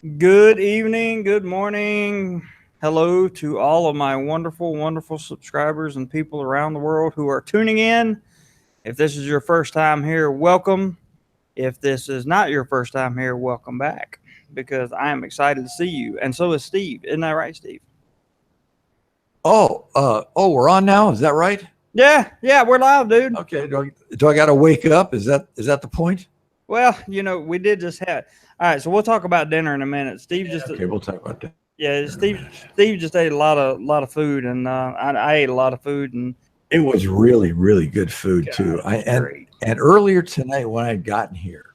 Good evening, good morning. Hello to all of my wonderful, wonderful subscribers and people around the world who are tuning in. If this is your first time here, welcome. If this is not your first time here, welcome back because I am excited to see you. And so is Steve. Isn't that right, Steve? We're on now. Is that right? Yeah, we're live, dude. Okay. Do I got to wake up? Is that the point? Well, we did just have. All right, so we'll talk about dinner in a minute. Okay, we'll talk about that Yeah, in a minute. Steve just ate a lot of food, and I ate a lot of food, and It was really, really good food God, too. it I was great. and earlier tonight when I had gotten here,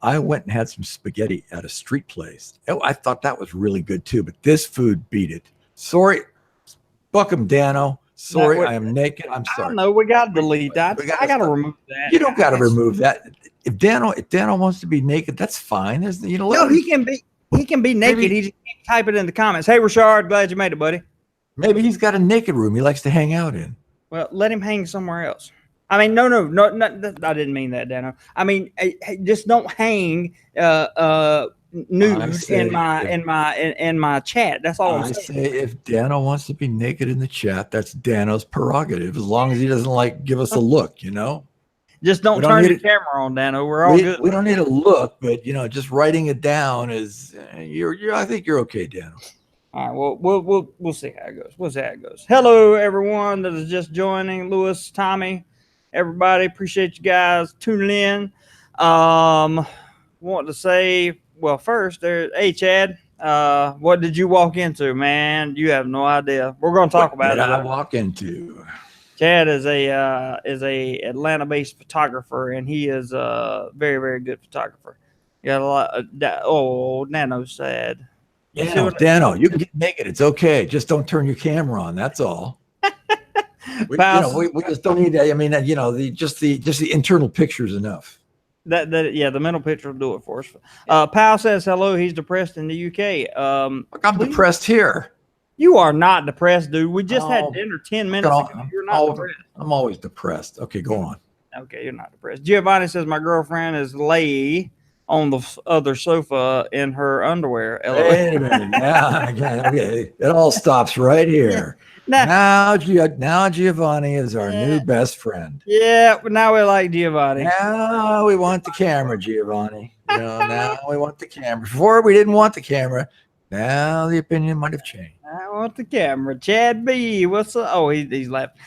I went and had some spaghetti at a street place. Oh, I thought that was really good too, but this food beat it. Sorry, fuck him, Dano. Now, Sorry, I am naked. I'm I don't sorry. know. We got to delete that. We got I got to to. remove that. You don't got to remove that. If Dano wants to be naked, that's fine. Let No, him. he can be naked. Maybe He just can't type it in the comments. Hey, Rashard, glad you made it, buddy. maybe he's got a naked room he likes to hang out in. Well, let him hang somewhere else. I mean, no, I didn't mean that, Dano. I mean, just don't hang nude in my chat. That's all I'm I saying. say if Dano wants to be naked in the chat, that's Dano's prerogative, as long as he doesn't like give us a look, Just don't We don't turn need your it. camera on, Dano. We're all good. We don't need a look, but just writing it down is I think you're okay, Dano. All right, well, we'll see how it goes. We'll see how it goes. Hello, everyone that is just joining. Lewis, Tommy, everybody, appreciate you guys tuning in. Want to say, well, first, hey, Chad, what did you walk into, man? You have no idea. We're going to talk What about did it. I walk into? Chad is a Atlanta-based photographer, and he is a very, very good photographer. Got a lot. Nano's sad. Dano, you can get naked. It's okay. Just don't turn your camera on. That's all. We just don't need that. I mean, just the internal picture is enough. The mental picture will do it for us. Pal says hello. He's depressed in the UK. Look, I'm depressed here. You are not depressed, dude. We just had dinner 10 minutes ago. You're not depressed. I'm always depressed. Okay, go on. Okay, you're not depressed. Giovanni says my girlfriend is lay on the other sofa in her underwear. Wait a minute. Okay. It all stops right here. Now Giovanni is our new best friend. Yeah, but now we like Giovanni. Now we want the camera, Giovanni. Now we want the camera. Before we didn't want the camera. Now the opinion might have changed. I want the camera. Chad B. What's up? Oh, he's left.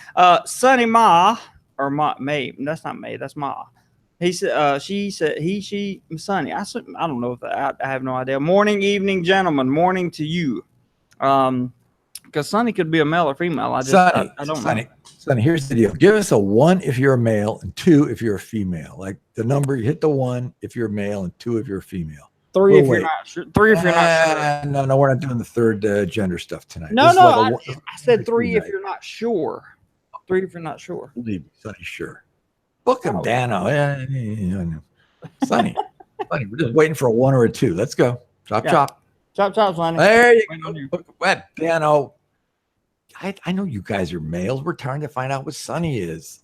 Sunny Ma or May. That's not May. That's Ma. He said. She said. She. Sunny. I don't know if I have no idea. Morning, evening, gentlemen. Morning to you. Because Sunny could be a male or female. I don't know. Sonny, here's the deal. Give us a 1 if you're a male and 2 if you're a female. Like the number, you hit the 1 if you're a male and 2 if you're a female. 3 if you're not sure. 3 if you're not sure. No, we're not doing the third gender stuff tonight. No, I said 3 if you're not sure. 3 if you're not sure. Believe me, Sonny, sure. Book him, Dano. Sonny, we're just waiting for a 1 or a 2. Let's go. Chop. Chop, Sonny. There you go. What, Dano? I know you guys are males. We're trying to find out what Sonny is.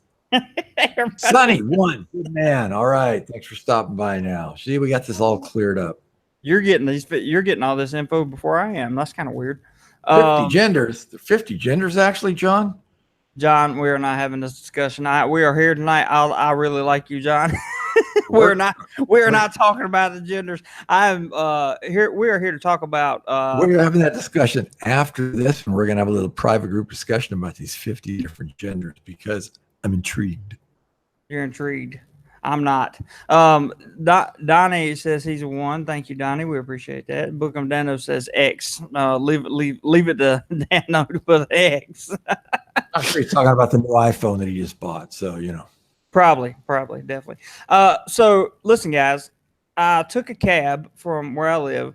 Sonny, 1. Good man. All right. Thanks for stopping by now. See, we got this all cleared up. You're getting all this info before I am. That's kind of weird. 50 genders. 50 genders, actually, John? John, we are not having this discussion. We are here tonight. I really like you, John. We're not talking about the genders. We are here to talk about we're having that discussion after this, and we're gonna have a little private group discussion about these 50 different genders because I'm intrigued. You're intrigued. I'm not. Donnie says he's a 1. Thank you, Donnie. We appreciate that. Bookham Dano says X. Leave it to Dano to put X. I'm sure he's talking about the new iPhone that he just bought. So Probably, definitely. So listen, guys, I took a cab from where I live.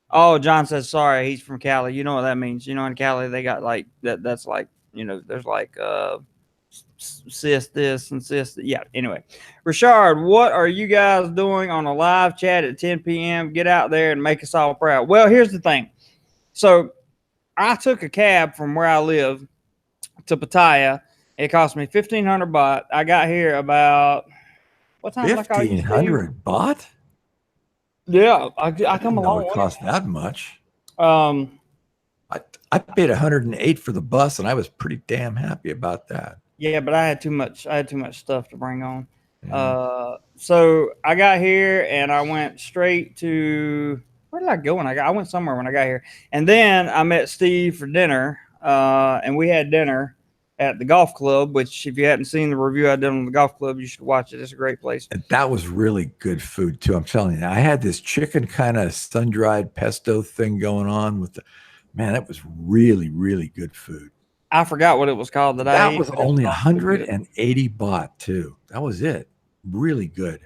Oh, John says sorry. He's from Cali. You know what that means? In Cali they got like that. That's like there's like cis this and cis that. Yeah. Anyway, Rashard, what are you guys doing on a live chat at 10 p.m.? Get out there and make us all proud. Well, here's the thing. So I took a cab from where I live to Pattaya. It cost me 1,500 baht. I got here about what time? 1,500 baht? Yeah, I I come didn't a know long it way. cost that much. Um, I paid 108 for the bus, and I was pretty damn happy about that. yeah, but I had too much. I had too much stuff to bring on. Yeah. So I got here and I went straight to where did I go when I went somewhere when I got here, and then I met Steve for dinner. And we had dinner at the golf club. Which, if you hadn't seen the review I did on the golf club, you should watch it. It's a great place. And that was really good food too. I'm telling you, I had this chicken kind of sun-dried pesto thing going on with the man. That was really, really good food. I forgot what it was called that I That ate, was but it was only awfully good. 180 baht too. That was it. Really good.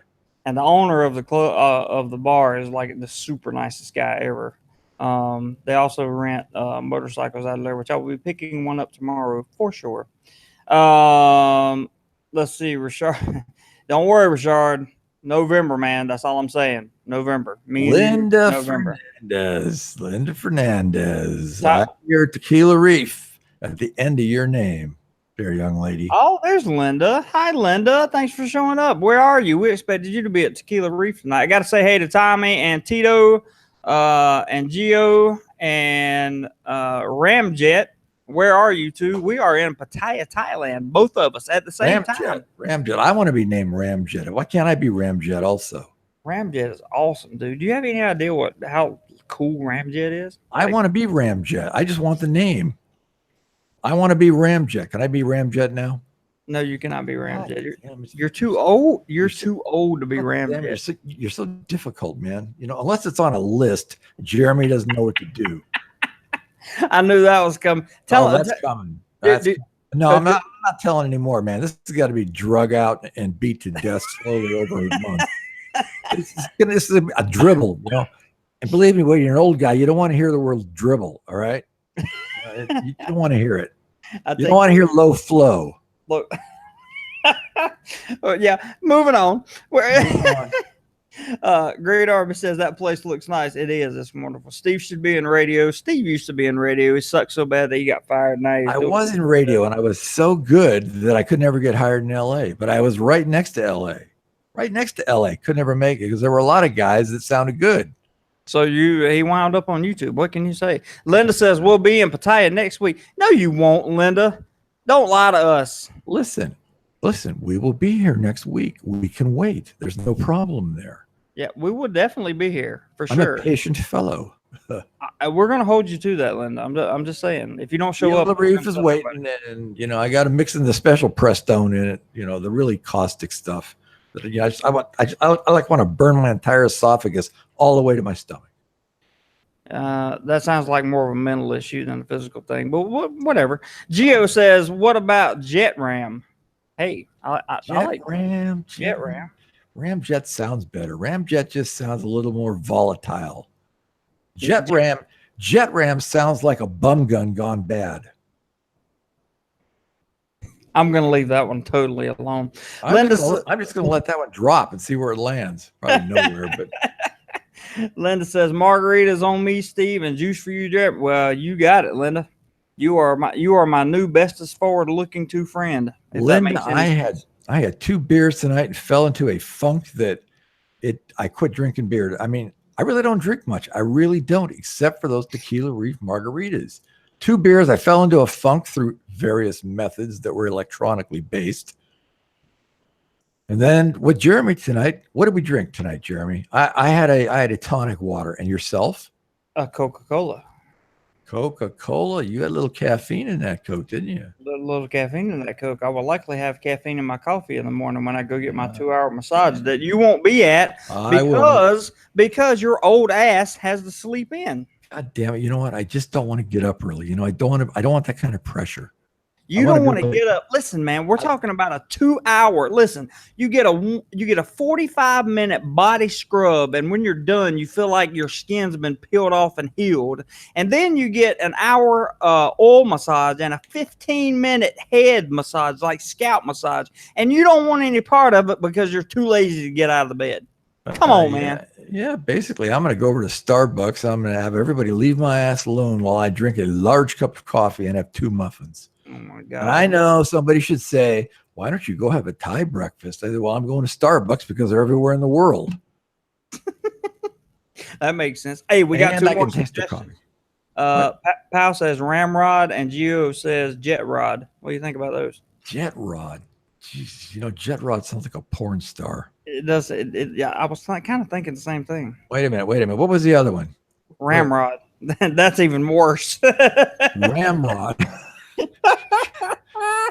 And the owner of the club of the bar is like the super nicest guy ever. They also rent motorcycles out of there, which I will be picking one up tomorrow for sure. Um, let's see, Richard. Don't worry, Richard. November, man. That's all I'm saying. November. Me and you. Linda November. Fernandez. Linda Fernandez. Ti- I hear Tequila Reef at the end of your name, dear young lady. Oh, there's Linda. Hi, Linda. Thanks for showing up. Where are you? We expected you to be at Tequila Reef tonight. I got to say hey to Tommy and Tito, and Gio and Ramjet. Where are you two? We are in Pattaya, Thailand. Both of us at the same time. Ramjet. I want to be named Ramjet. Why can't I be Ramjet also? Ramjet is awesome, dude. Do you have any idea how cool Ramjet is? I want to be Ramjet. I just want the name. I want to be Ramjet. Can I be Ramjet now? No, you cannot be Ramjet. Damn, You're too old. You're so- too old to be Damn, Ramjet. you're so difficult, man. You know, unless it's on a list, Jeremy doesn't know what to do. I knew that was coming. That's coming. No, uh, I'm not telling anymore, man. This has got to be drug out and beat to death slowly over a month. This is a dribble, you know. And believe me, when you're an old guy, you don't want to hear the word dribble. All right, you don't want to hear it. You don't want to hear low flow. Look. Yeah, moving on. Great Army says that place looks nice. It is. It's wonderful. Steve should be in radio. Steve used to be in radio. He sucked so bad that he got fired. Now I was in radio, and I was so good that I could never get hired in L.A. But I was right next to L.A. Right next to L.A. Could never make it because there were a lot of guys that sounded good. So he wound up on YouTube. What can you say? Linda says we'll be in Pattaya next week. No, you won't, Linda. Don't lie to us. Listen, we will be here next week. We can wait. There's no problem there. Yeah, we will definitely be here for I'm sure. a patient fellow. We're going to hold you to that, Linda. I'm just saying. If you don't show up, the reef is waiting, and you know I got to mix in the special Prestone in it. You know the really caustic stuff. That, you know, I like want to burn my entire esophagus all the way to my stomach. That sounds like more of a mental issue than a physical thing, but whatever. Geo says, "What about Jet Ram?" Hey, I like Ram. Jet Ram. Ramjet sounds better. Ramjet just sounds a little more volatile. Jet Ram sounds like a bum gun gone bad. I'm going to leave that one totally alone. I'm just going to let that one drop and see where it lands. Probably nowhere, but Linda says margaritas on me, Steve, and juice for you, Jet. Well, you got it, Linda. You are my new bestest forward-looking to friend. Linda, I had 2 beers tonight and fell into a funk that I quit drinking beer. I mean, I really don't drink much. I really don't, except for those Tequila Reef margaritas. 2 beers, I fell into a funk through various methods that were electronically based. And then with Jeremy tonight, what did we drink tonight, Jeremy? I had a tonic water. And yourself? A Coca-Cola. Coca-Cola. You had a little caffeine in that Coke, didn't you? A little caffeine in that Coke. I will likely have caffeine in my coffee in the morning when I go get my 2-hour massage that you won't be at because your old ass has to sleep in. God damn it! You know what? I just don't want to get up early. You know, I don't want that kind of pressure. You don't want to get up. Listen, man, we're talking about a 2-hour. Listen, you get a 45-minute body scrub, and when you're done, you feel like your skin's been peeled off and healed. And then you get an hour oil massage and a 15-minute head massage, like scalp massage. And you don't want any part of it because you're too lazy to get out of the bed. Come on, man. Yeah, basically, I'm going to go over to Starbucks. I'm going to have everybody leave my ass alone while I drink a large cup of coffee and have 2 muffins. Oh, my God. And I know somebody should say, why don't you go have a Thai breakfast? I said, well, I'm going to Starbucks because they're everywhere in the world. That makes sense. Hey, we got And two I more can taste the suggestions. coffee. Pal says Ramrod and Gio says Jet Rod. What do you think about those? Jet Rod. Jeez, Jet Rod sounds like a porn star. It does. Yeah, I was kind of thinking the same thing. Wait a minute. What was the other one? Ramrod. That's even worse. Ramrod.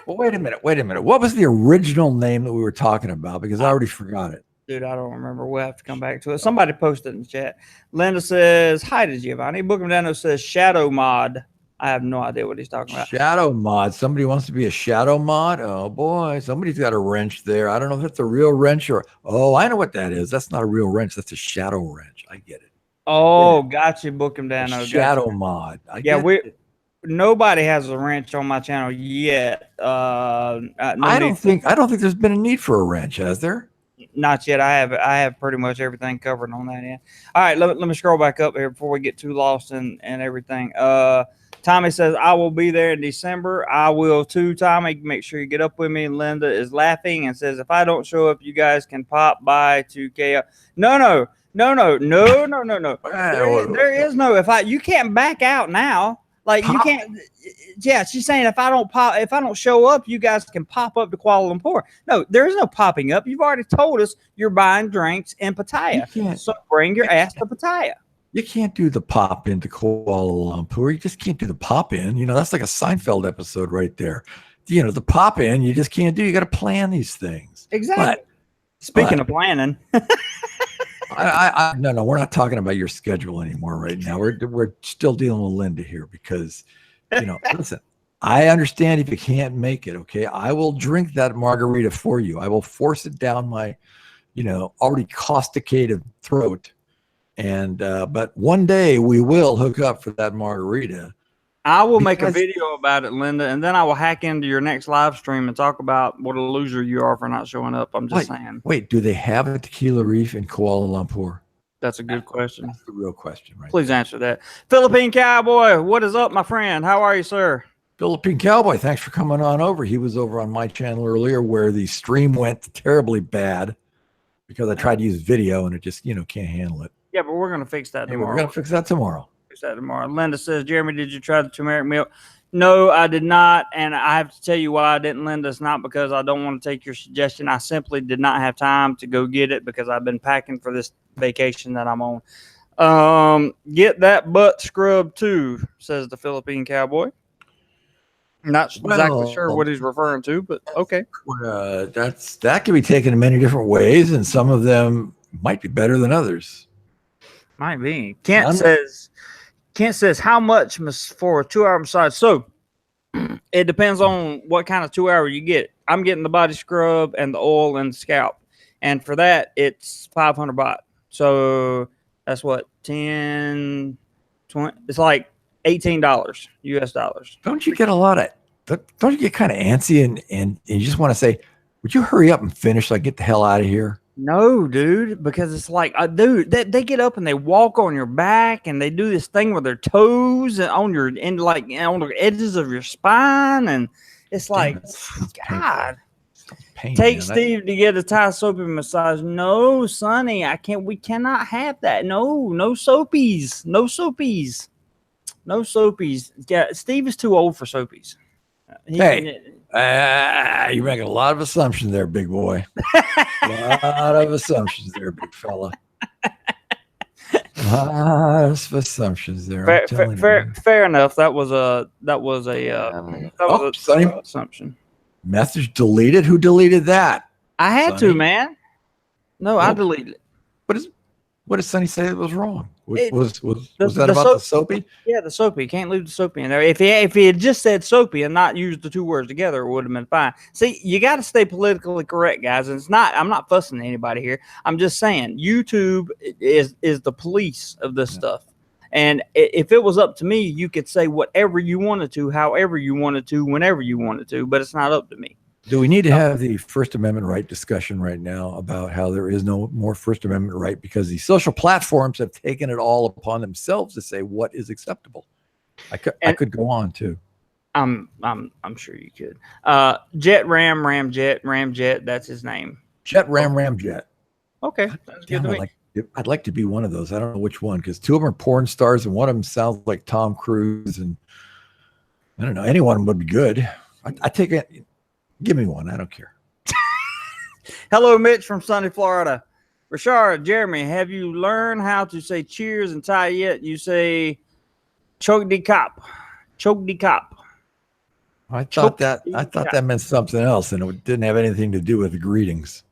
Well, wait a minute. What was the original name that we were talking about? Because I already forgot it. Dude, I don't remember. We'll have to come back to it. Somebody posted in the chat. Linda says, hi to Giovanni. Bookhamdano says Shadow Mod. I have no idea what he's talking about. Shadow mod. Somebody wants to be a shadow mod. Oh boy, somebody's got a wrench there. I don't know if that's a real wrench or I know what that is. That's not a real wrench. That's a shadow wrench. I get it. Oh, gotcha, Bookhamdano. Shadow mod. Nobody has a wrench on my channel yet. I don't think there's been a need for a wrench, has there? Not yet. I have pretty much everything covered on that end. All right, let me scroll back up here before we get too lost in everything. Tommy says, I will be there in December. I will too, Tommy. Make sure you get up with me. Linda is laughing and says, if I don't show up, you guys can pop by to KO. No. There is no, you can't back out now. Like you can't. Yeah, she's saying if I don't show up, you guys can pop up to Kuala Lumpur. No, there is no popping up. You've already told us you're buying drinks in Pattaya, so bring your ass to Pattaya. You can't do the pop into Kuala Lumpur. You just can't do the pop in. That's like a Seinfeld episode right there. The pop in, you just can't do. You got to plan these things. Exactly. Speaking of planning. No, we're not talking about your schedule anymore right now. We're still dealing with Linda here because, listen, I understand if you can't make it. Okay. I will drink that margarita for you. I will force it down my, already causticated throat. And, but one day we will hook up for that margarita. I will make a video about it, Linda, and then I will hack into your next live stream and talk about what a loser you are for not showing up. I'm just saying. Wait, do they have a tequila reef in Kuala Lumpur? That's a good question. That's the real question, right? Please answer that. Philippine Cowboy, what is up, my friend? How are you, sir? Philippine Cowboy, thanks for coming on over. He was over on my channel earlier where the stream went terribly bad because I tried to use video and it just, can't handle it. Yeah, but we're going to fix that tomorrow. We're going to fix that tomorrow. Linda says, Jeremy, did you try the turmeric milk? No, I did not. And I have to tell you why I didn't, Linda. It's not because I don't want to take your suggestion. I simply did not have time to go get it because I've been packing for this vacation that I'm on. Get that butt scrubbed too, says the Philippine Cowboy. Not exactly sure what he's referring to, but okay. That can be taken in many different ways, and some of them might be better than others. Might be. Kent says how much for a 2-hour massage? So it depends on what kind of 2-hour you get. I'm getting the body scrub and the oil and the scalp, and for that it's 500 baht. So that's what 10, 20. It's like $18 US dollars. Don't you get a lot of? Don't you get kind of antsy and you just want to say, would you hurry up and finish so I get the hell out of here? No, dude, because it's like, dude, they get up and they walk on your back and they do this thing with their toes and on the edges of your spine, and it's like, God. Take Steve to get a Thai soapy massage. No, Sonny, I can't. We cannot have that. No soapies. No soapies. No soapies. Yeah, Steve is too old for soapies. You're making a lot of assumptions there, big boy. A lot of assumptions there, big fella. A lot of assumptions there. Fair enough. That was a assumption. Message deleted. Who deleted that? I had to, man. No, I deleted it. What did Sonny say that was wrong? Was that about the soapy? Yeah, the soapy. Can't leave the soapy in there. If he had just said soapy and not used the two words together, it would have been fine. See, you got to stay politically correct, guys. And I'm not fussing anybody here. I'm just saying YouTube is the police of this stuff. And if it was up to me, you could say whatever you wanted to, however you wanted to, whenever you wanted to, but it's not up to me. Do we need to have the First Amendment right discussion right now about how there is no more First Amendment right because the social platforms have taken it all upon themselves to say what is acceptable? I could go on too. I'm sure you could. Jet Ramjet. That's his name. Jet Ramjet. Okay, that's good to me. I'd like to be one of those. I don't know which one because two of them are porn stars and one of them sounds like Tom Cruise. And I don't know. Anyone would be good. I take it. Give me one. I don't care. Hello, Mitch from sunny Florida. Rashard, Jeremy, have you learned how to say cheers in Thai yet? You say choke de cop. Choke de cop. I thought that meant something else, and it didn't have anything to do with the greetings.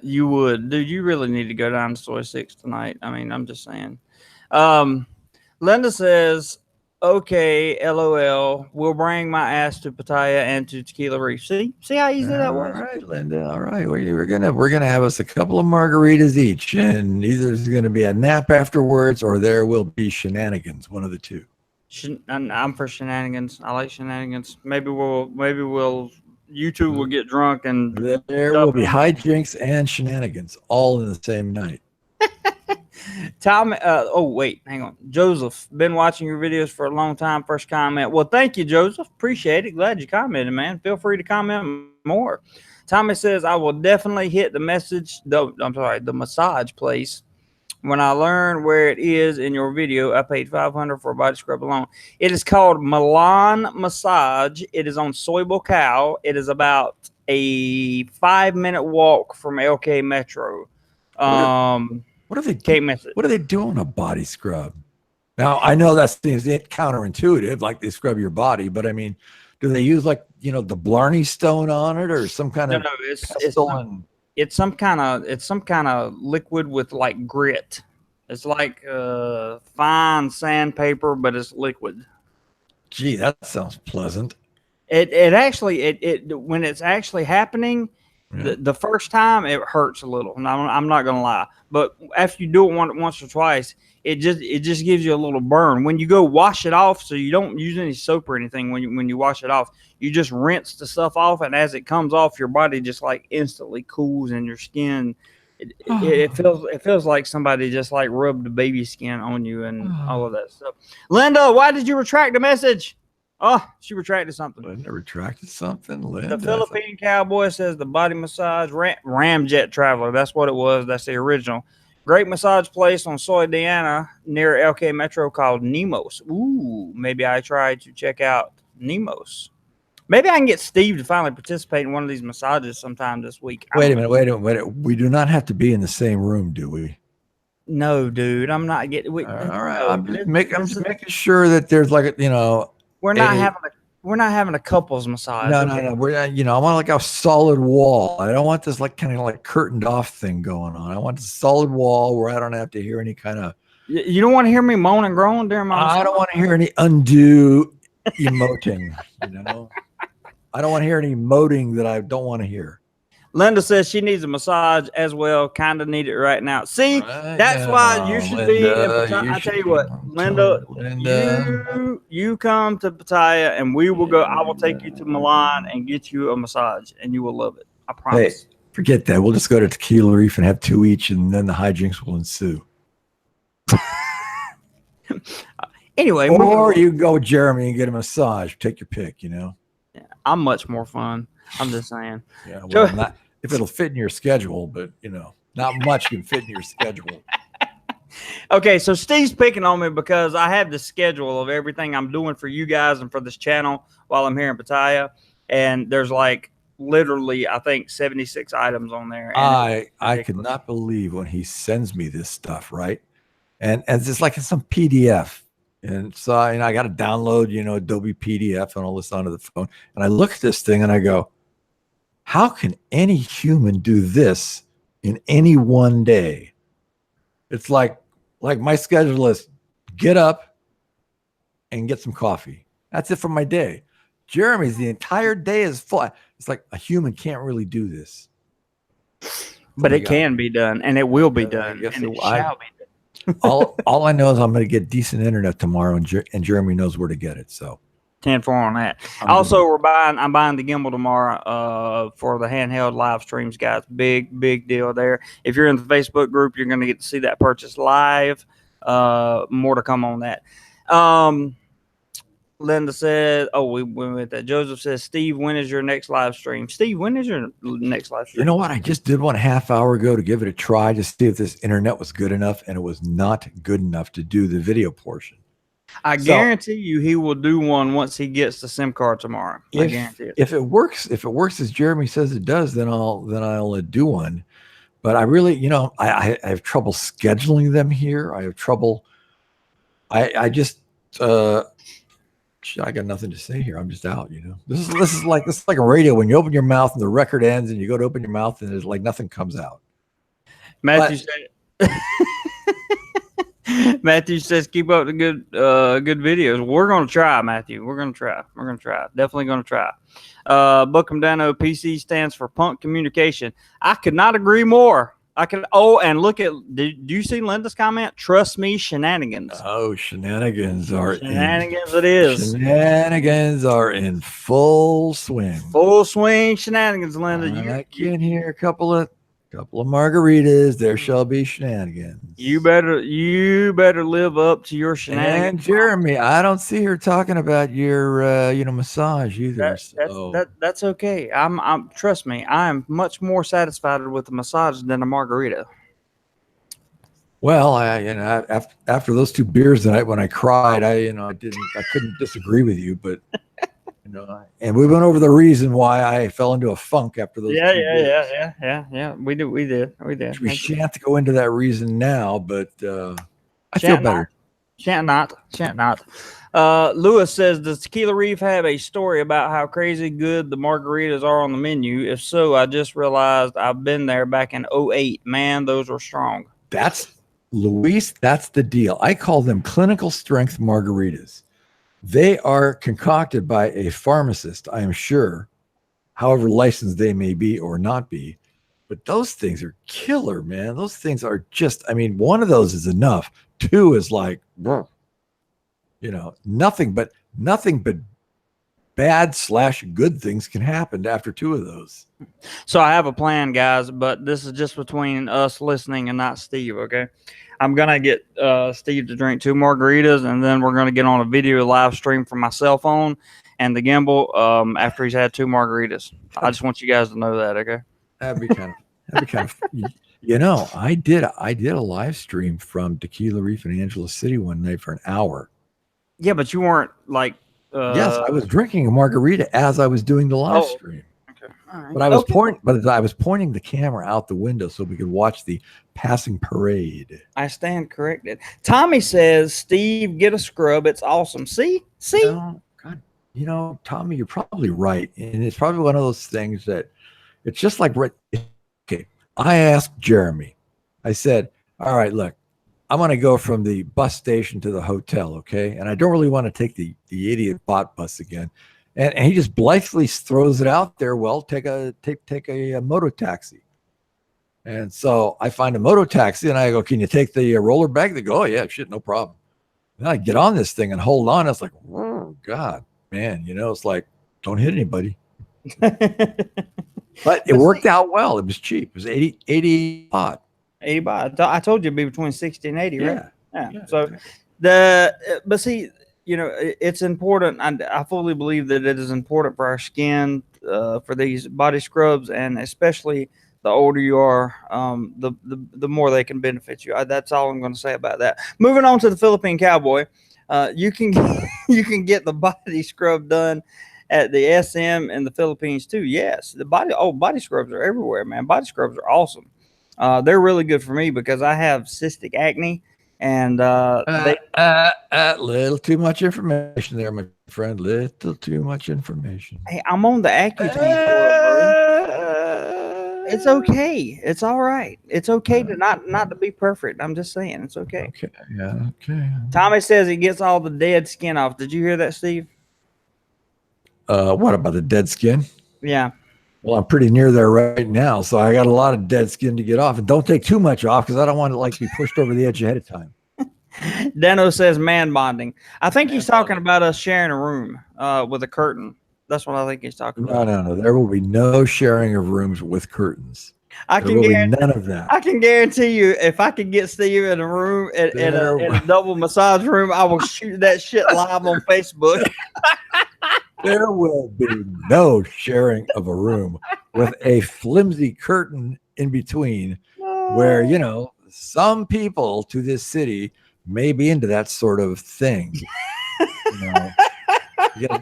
You would, dude. You really need to go down to Soy 6 tonight. I mean, I'm just saying. Linda says, "Okay, LOL. We'll bring my ass to Pattaya and to Tequila Reef. See how easy that was." All right, Linda. All right, we're gonna have us a couple of margaritas each, and either there's gonna be a nap afterwards, or there will be shenanigans. One of the two. I'm for shenanigans. I like shenanigans. Maybe you two will get drunk and there will be hijinks and shenanigans all in the same night. Tom, oh wait, hang on. Joseph, been watching your videos for a long time. First comment. Well, thank you, Joseph. Appreciate it. Glad you commented, man. Feel free to comment more. Tommy says, I will definitely hit the massage place. When I learn where it is in your video, I paid $500 for a body scrub alone. It is called Milan Massage. It is on Soybo Cow. It is about a 5-minute walk from LK Metro. What are they doing a body scrub? Now I know that seems counterintuitive, like they scrub your body, but I mean, do they use like the Blarney Stone on it or some kind of? It's some kind of liquid with like grit. It's like fine sandpaper, but it's liquid. Gee, that sounds pleasant. It actually when it's actually happening, the first time it hurts a little. I'm not gonna lie, but after you do it once or twice, it just gives you a little burn. When you go wash it off, so you don't use any soap or anything when you wash it off, you just rinse the stuff off, and as it comes off, your body just like instantly cools, and your skin it feels like somebody just like rubbed the baby skin on you and all of that stuff. Linda, why did you retract the message? Oh, she retracted something. Linda retracted something. Linda. The Philippine Cowboy says the body massage Ramjet Traveler. That's what it was. That's the original. Great massage place on Soy Diana near LK Metro called Nemos. Ooh, maybe I try to check out Nemos. Maybe I can get Steve to finally participate in one of these massages sometime this week. Wait a minute. We do not have to be in the same room, do we? No, dude. I'm not getting. All right. I'm just making sure that there's like We're not having a couples massage. No. We're I want like a solid wall. I don't want this like kind of like curtained off thing going on. I want a solid wall where I don't have to hear any kind of. You don't want to hear me moan and groan during my. I don't want to hear any undue emoting. I don't want to hear any emoting that I don't want to hear. Linda says she needs a massage as well. Kind of need it right now. See, that's why you should be. I tell you what, Linda, you come to Pattaya and we will go. I will take you to Milan and get you a massage, and you will love it. I promise. Hey, forget that. We'll just go to Tequila Reef and have 2 each, and then the hijinks will ensue. Anyway, or you go with Jeremy and get a massage. Take your pick. Yeah, I'm much more fun. I'm just saying. Yeah, well, not if it'll fit in your schedule, but not much can fit in your schedule. Okay, so Steve's picking on me because I have the schedule of everything I'm doing for you guys and for this channel while I'm here in Pattaya, and there's like literally I think 76 items on there. I could not believe when he sends me this stuff, right? And it's just like it's some PDF. And so I got to download, Adobe PDF and all this onto the phone. And I look at this thing and I go, how can any human do this in any one day? It's like my schedule is get up and get some coffee. That's it for my day. Jeremy's, the entire day is full. It's like a human can't really do this. But it can be done, and it will be done, and it shall be done. all I know is I'm going to get decent internet tomorrow, and Jeremy knows where to get it. So 10-4 on that. Also, I'm buying the gimbal tomorrow for the handheld live streams, guys. Big deal there. If you're in the Facebook group, you're going to get to see that purchase live. More to come on that. Linda said, "Oh, we went with that." Joseph says, "Steve, when is your next live stream?" Steve, when is your next live stream? You know what? I just did one a half hour ago to give it a try to see if this internet was good enough, and it was not good enough to do the video portion. I guarantee you, he will do one once he gets the SIM card tomorrow. I guarantee it. If it works as Jeremy says it does, then I'll do one. But I really, I have trouble scheduling them here. I have trouble. I just I got nothing to say here. I'm just out. This is like a radio. When you open your mouth and the record ends, and you go to open your mouth and there's like nothing comes out. Matthew said. Matthew says, "Keep up the good videos." We're gonna try, Matthew. We're gonna try. Definitely gonna try. Buckham Dano PC stands for Punk Communication. I could not agree more. And look at. Do you see Linda's comment? Trust me, shenanigans. Oh, shenanigans are it is. Shenanigans are in full swing. Full swing shenanigans, Linda. I can hear a couple of margaritas. There shall be shenanigans. You better live up to your shenanigans. And Jeremy, I don't see her talking about your massage either. That's okay. I'm trust me, I'm much more satisfied with the massage than a margarita. Well, after those 2 beers tonight when I cried, I couldn't disagree with you, but and we went over the reason why I fell into a funk after those. Yeah. We did. We shan't go into that reason now, but I feel better. Shan't not. Lewis says, "Does Tequila Reef have a story about how crazy good the margaritas are on the menu? If so, I just realized I've been there back in 2008. Man, those were strong." That's the deal. I call them clinical strength margaritas. They are concocted by a pharmacist, I am sure, however licensed they may be or not be. But those things are killer, man. Those things are just, one of those is enough. 2 is like, nothing but bad/good things can happen after 2 of those. So I have a plan, guys, but this is just between us listening and not Steve, okay? I'm going to get Steve to drink 2 margaritas, and then we're going to get on a video live stream from my cell phone and the gimbal after he's had 2 margaritas. I just want you guys to know that, okay? That'd be kind of I did a live stream from Tequila Reef in Angeles City one night for an hour. Yeah, but you weren't like yes, I was drinking a margarita as I was doing the live stream. Okay. All right. But I was pointing the camera out the window so we could watch the passing parade. I stand corrected. Tommy says, "Steve, get a scrub. It's awesome." See? God, Tommy, you're probably right. And it's probably one of those things that it's just like, okay, I asked Jeremy, I said, all right, look, I'm going to go from the bus station to the hotel, okay? And I don't really want to take the idiot bot bus again. And he just blithely throws it out there. Well, take a moto taxi. And so I find a moto taxi and I go, "Can you take the roller bag?" They go, "Oh yeah, shit, no problem." And I get on this thing and hold on. It's like, oh God, man, it's like, don't hit anybody. But it worked out well. It was cheap. It was 80 baht. 80 baht. I told you it'd be between 60 and 80, right? Yeah. So exactly. but see, it's important. I fully believe that it is important for our skin, for these body scrubs, and especially the older you are, the more they can benefit you. That's all I'm going to say about that. Moving on to the Philippine Cowboy, you can get the body scrub done at the SM in the Philippines too. Yes, body scrubs are everywhere, man. Body scrubs are awesome. They're really good for me because I have cystic acne, and little too much information there, my friend. Little too much information. Hey, I'm on the Accutane. It's okay. It's all right. It's okay to not to be perfect. I'm just saying it's okay. Okay. Yeah. Okay. Tommy says he gets all the dead skin off. Did you hear that, Steve? What about the dead skin? Yeah. Well, I'm pretty near there right now, so I got a lot of dead skin to get off. And don't take too much off because I don't want it to be pushed over the edge ahead of time. Deno says man bonding. I think he's talking about us sharing a room with a curtain. That's what I think he's talking about. No. There will be no sharing of rooms with curtains. I There can will be guarantee. none of that. I can guarantee you, if I can get Steve in a room in a double massage room, I will shoot that shit live on Facebook. There will be no sharing of a room with a flimsy curtain in between where, some people to this city may be into that sort of thing.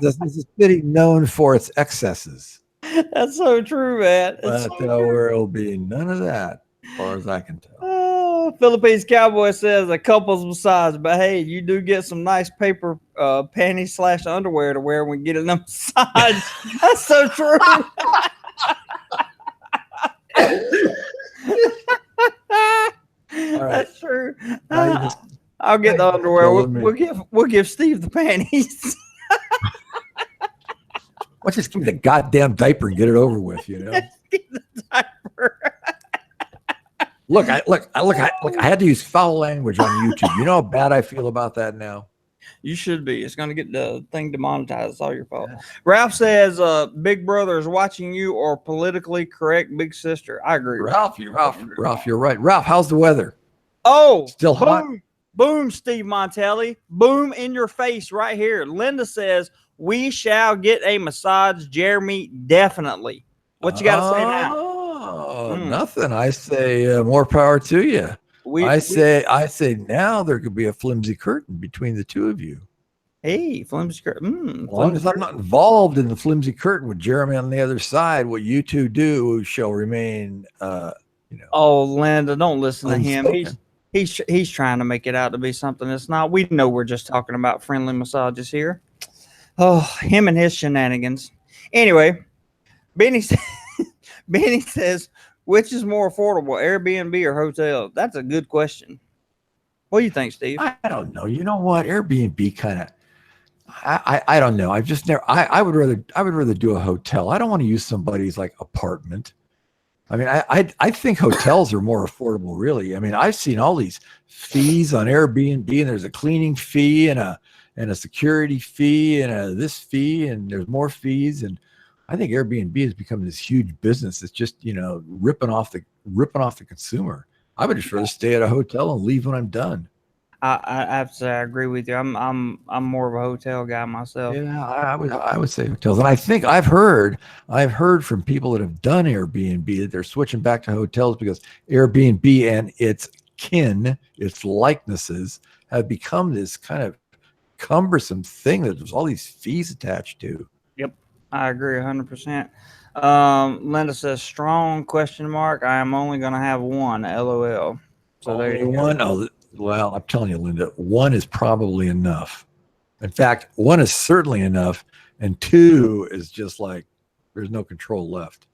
This is a city known for its excesses. That's so true, man. But there will be none of that, as far as I can tell. Philippines Cowboy says a couple's massage, but hey, you do get some nice paper panties / underwear to wear when getting a massage. That's so true. That's true. I'll get the underwear. We'll give Steve the panties. Let's just give me the goddamn diaper and get it over with, Get the diaper. Look, I had to use foul language on YouTube. You know how bad I feel about that now? You should be. It's going to get the thing demonetized. It's all your fault. Yeah. Ralph says, Big Brother is watching you, or politically correct Big Sister. I agree. Ralph, you're right. Ralph, how's the weather? Oh, still hot? Boom, Steve Montelli. Boom in your face right here. Linda says, we shall get a massage, Jeremy, definitely. What you got to say now? Oh, nothing. I say more power to you. I say now there could be a flimsy curtain between the two of you. Hey, flimsy curtain. As long as I'm not involved in the flimsy curtain with Jeremy on the other side, what you two do shall remain. Oh, Linda, don't listen to him. He's trying to make it out to be something it's not. We know we're just talking about friendly massages here. Oh, him and his shenanigans. Anyway, Benny says, which is more affordable, Airbnb or hotel? That's a good question. What do you think, Steve? I don't know. You know what? Airbnb kind of. I don't know. I've just never. I would rather do a hotel. I don't want to use somebody's like apartment. I mean, I think hotels are more affordable, really. I mean, I've seen all these fees on Airbnb, and there's a cleaning fee and a security fee and this fee, and there's more fees. And I think Airbnb has become this huge business that's just, ripping off the consumer. I would just rather stay at a hotel and leave when I'm done. I have to say I agree with you. I'm more of a hotel guy myself. Yeah, I would say hotels. And I think I've heard from people that have done Airbnb that they're switching back to hotels because Airbnb and its likenesses have become this kind of cumbersome thing that there's all these fees attached to. Yep, I agree 100%. Linda says, strong question mark. I am only going to have one, LOL. So there you go. One? Oh, well, I'm telling you, Linda, one is probably enough. In fact, one is certainly enough, and two is just like there's no control left.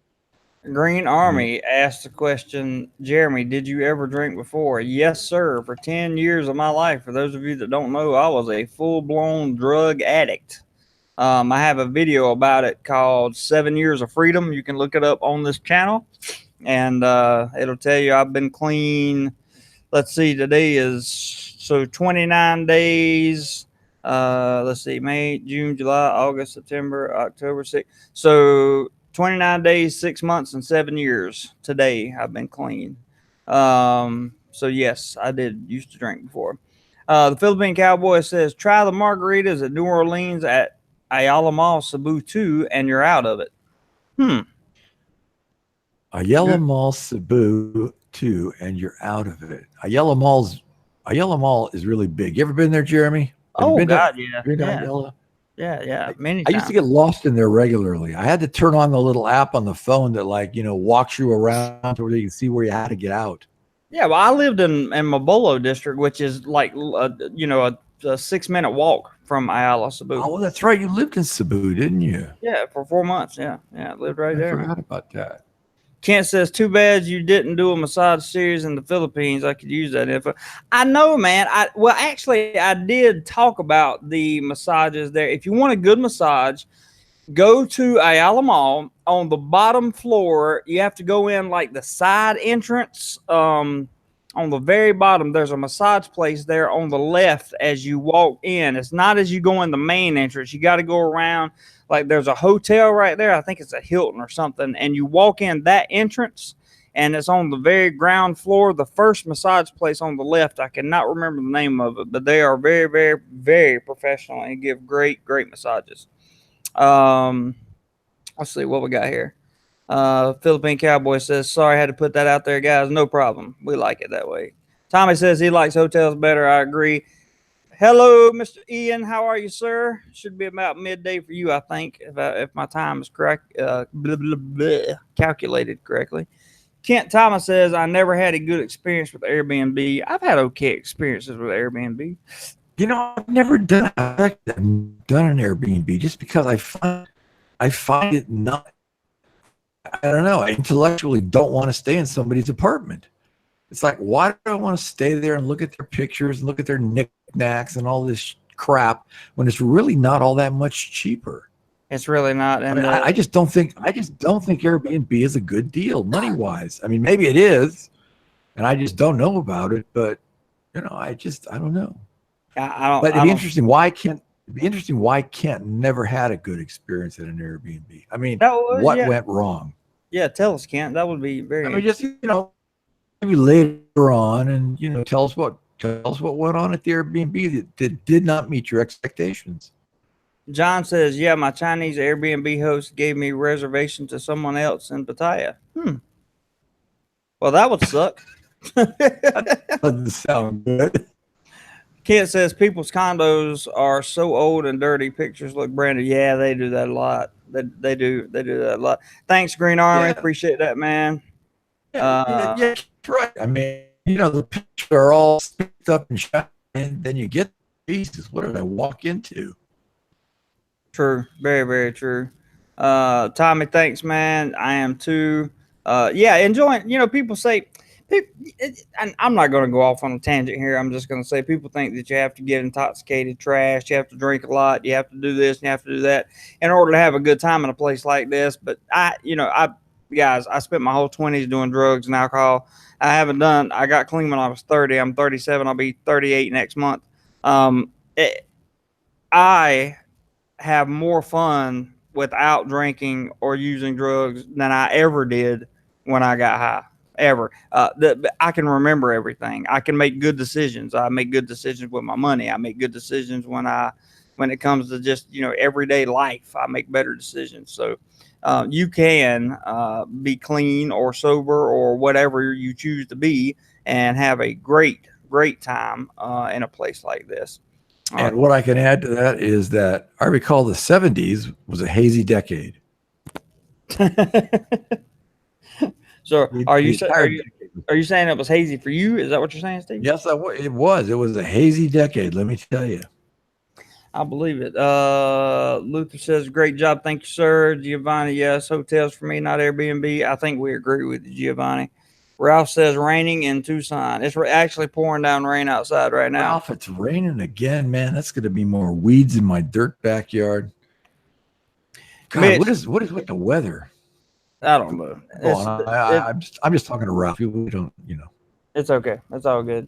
Green Army asked the question, Jeremy, did you ever drink before? Yes, sir. For 10 years of my life. For those of you that don't know, I was a full-blown drug addict. I have a video about it called 7 Years of Freedom. You can look it up on this channel, and it'll tell you I've been clean. Let's see, today is 29 days. Let's see, May, June, July, August, September, October, 6. So 29 days, 6 months, and 7 years. Today I've been clean. So yes, I used to drink before. The Philippine Cowboy says, try the margaritas at New Orleans at Ayala Mall, Cebu 2, and you're out of it. Ayala Mall, Cebu 2, and you're out of it. Ayala Mall is really big. You ever been there, Jeremy? Yeah. Yeah. Many times. I used to get lost in there regularly. I had to turn on the little app on the phone that walks you around to where you can see where you had to get out. Yeah, well, I lived in Mabolo district, which is like a 6-minute walk from Ayala, Cebu. Oh, well, that's right. You lived in Cebu, didn't you? Yeah, for 4 months. Yeah, I lived right there. I forgot about that. Kent says, too bad you didn't do a massage series in the Philippines. I could use that info. I know, man. Actually, I did talk about the massages there. If you want a good massage, go to Ayala Mall. On the bottom floor, you have to go in like the side entrance. On the very bottom, there's a massage place there on the left as you walk in. It's not as you go in the main entrance. You got to go around. Like there's a hotel right there. I think it's a Hilton or something. And you walk in that entrance, and it's on the very ground floor. The first massage place on the left, I cannot remember the name of it, but they are very, very, very professional and give great, great massages. Um, let's see what we got here. Philippine Cowboy says, sorry, I had to put that out there, guys. No problem. We like it that way. Tommy says he likes hotels better. I agree. Hello, Mr. Ian. How are you, sir? Should be about midday for you, I think, if my time is correct, calculated correctly. Kent Thomas says, I never had a good experience with Airbnb. I've had okay experiences with Airbnb. I've never done an Airbnb just because I find it not. I don't know. I intellectually don't want to stay in somebody's apartment. It's like, why do I want to stay there and look at their pictures and look at their knickknacks and all this crap when it's really not all that much cheaper? It's really not. And I just don't think Airbnb is a good deal money wise. I mean, maybe it is, and I just don't know about it. But I don't know. I don't. But it'd be interesting. Why Kent never had a good experience at an Airbnb? I mean, what went wrong? Yeah, tell us, Kent. That would be very. I mean, just maybe later on, and tell us what went on at the Airbnb that did not meet your expectations. John says, yeah, my Chinese Airbnb host gave me reservation to someone else in Pattaya. Well, that would suck. That doesn't sound good. Kent says people's condos are so old and dirty. Pictures look brand new. Yeah, they do that a lot. They do that a lot. Thanks, Green Army. Yeah. Appreciate that, man. Yeah, that's right. I mean, the pictures are all picked up and shot, and then you get Jesus. What did I walk into? True. Very, very true. Tommy, thanks, man. I am too. Yeah, enjoying. People say. And I'm not going to go off on a tangent here. I'm just going to say people think that you have to get intoxicated trash, you have to drink a lot, you have to do this, and you have to do that in order to have a good time in a place like this. But I spent my whole 20s doing drugs and alcohol. I got clean when I was 30. I'm 37. I'll be 38 next month. I have more fun without drinking or using drugs than I ever did when I got high. Ever. I can remember everything. I can make good decisions. I make good decisions with my money. I make good decisions when it comes to just everyday life. I make better decisions. So you can be clean or sober or whatever you choose to be and have a great time in a place like this. And what I can add to that is that I recall the 70s was a hazy decade. So are you saying it was hazy for you? Is that what you're saying, Steve? Yes, it was. It was a hazy decade, let me tell you. I believe it. Luther says, great job. Thank you, sir. Giovanni, yes. Hotels for me, not Airbnb. I think we agree with you, Giovanni. Ralph says, raining in Tucson. It's actually pouring down rain outside right now. Ralph, it's raining again, man. That's going to be more weeds in my dirt backyard. God, Mitch, what is with the weather? I don't know. I'm just talking to Ralph. We don't, It's okay. That's all good.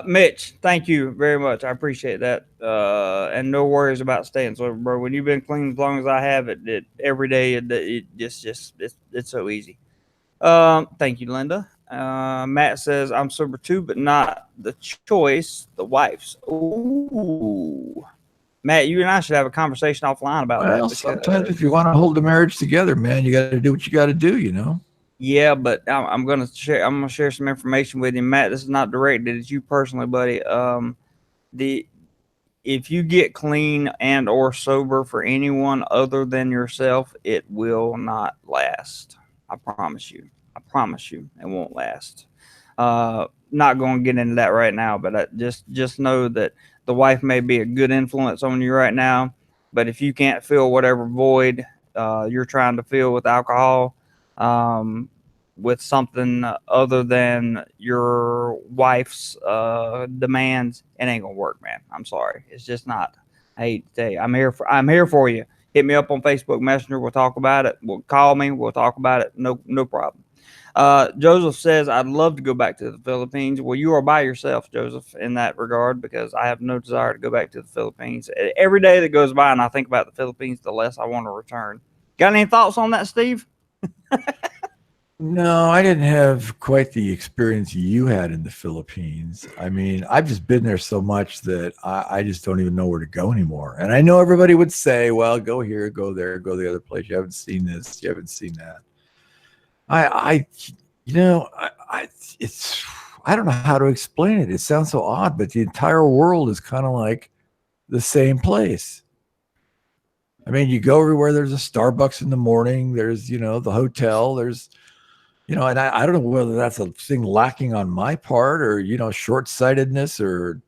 Mitch, thank you very much. I appreciate that. And no worries about staying sober, bro. When you've been clean as long as I have, it every day, it's so easy. Thank you, Linda. Matt says, I'm sober too, but not the choice, the wife's. Ooh. Matt, you and I should have a conversation offline about that. Well, sometimes if you want to hold the marriage together, man, you got to do what you got to do, Yeah, but I'm gonna share some information with you, Matt. This is not directed at you personally, buddy. If you get clean and or sober for anyone other than yourself, it will not last. I promise you. It won't last. Not going to get into that right now, but just know that the wife may be a good influence on you right now, but if you can't fill whatever void you're trying to fill with alcohol, with something other than your wife's demands, it ain't gonna work, man. I'm sorry, it's just not. I hate to tell you, I'm here for you. Hit me up on Facebook Messenger. We'll talk about it. Call me. We'll talk about it. No problem. Joseph says, I'd love to go back to the Philippines. Well, you are by yourself, Joseph, in that regard, because I have no desire to go back to the Philippines. Every day that goes by and I think about the Philippines, the less I want to return. Got any thoughts on that, Steve? No, I didn't have quite the experience you had in the Philippines. I mean, I've just been there so much that I just don't even know where to go anymore. And I know everybody would say, well, go here, go there, go the other place. You haven't seen this, you haven't seen that. I you know, it's, I don't know how to explain it. It sounds so odd, but the entire world is kind of like the same place. I mean, you go everywhere, there's a Starbucks in the morning, there's, the hotel, there's, and I don't know whether that's a thing lacking on my part or, short sightedness or,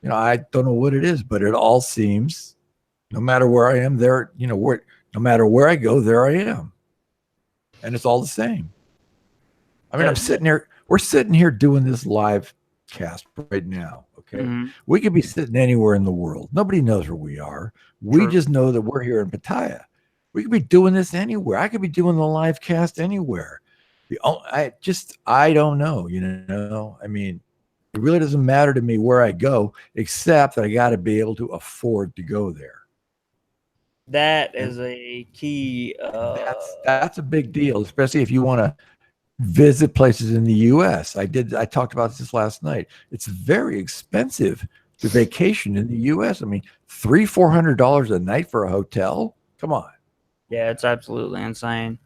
I don't know what it is, but it all seems no matter where I am there, no matter where I go, there I am. And it's all the same. I mean, we're sitting here doing this live cast right now. Okay. Mm-hmm. We could be sitting anywhere in the world. Nobody knows where we are. We just know that we're here in Pattaya. We could be doing this anywhere. I could be doing the live cast anywhere. I don't know. I mean, it really doesn't matter to me where I go, except that I got to be able to afford to go there. That is a key. That's a big deal, especially if you want to visit places in the U.S. I talked about this last night. It's very expensive to vacation in the U.S. I mean, $300-400 a night for a hotel. Come on. Yeah, it's absolutely insane.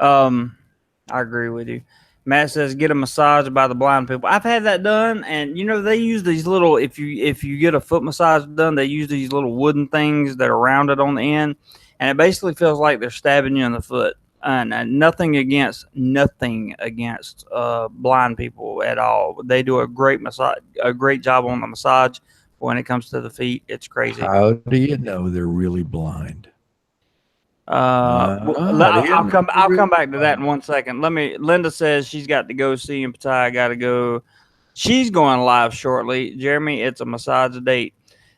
I agree with you. Matt says get a massage by the blind people. I've had that done, and they use these little. If you get a foot massage done, they use these little wooden things that are rounded on the end, and it basically feels like they're stabbing you in the foot. And nothing against blind people at all. They do a great job on the massage. When it comes to the feet, it's crazy. How do you know they're really blind? I'll come back to that in 1 second. Linda says she's got to go see in Pattaya. Got to go. She's going live shortly. Jeremy, it's a massage date.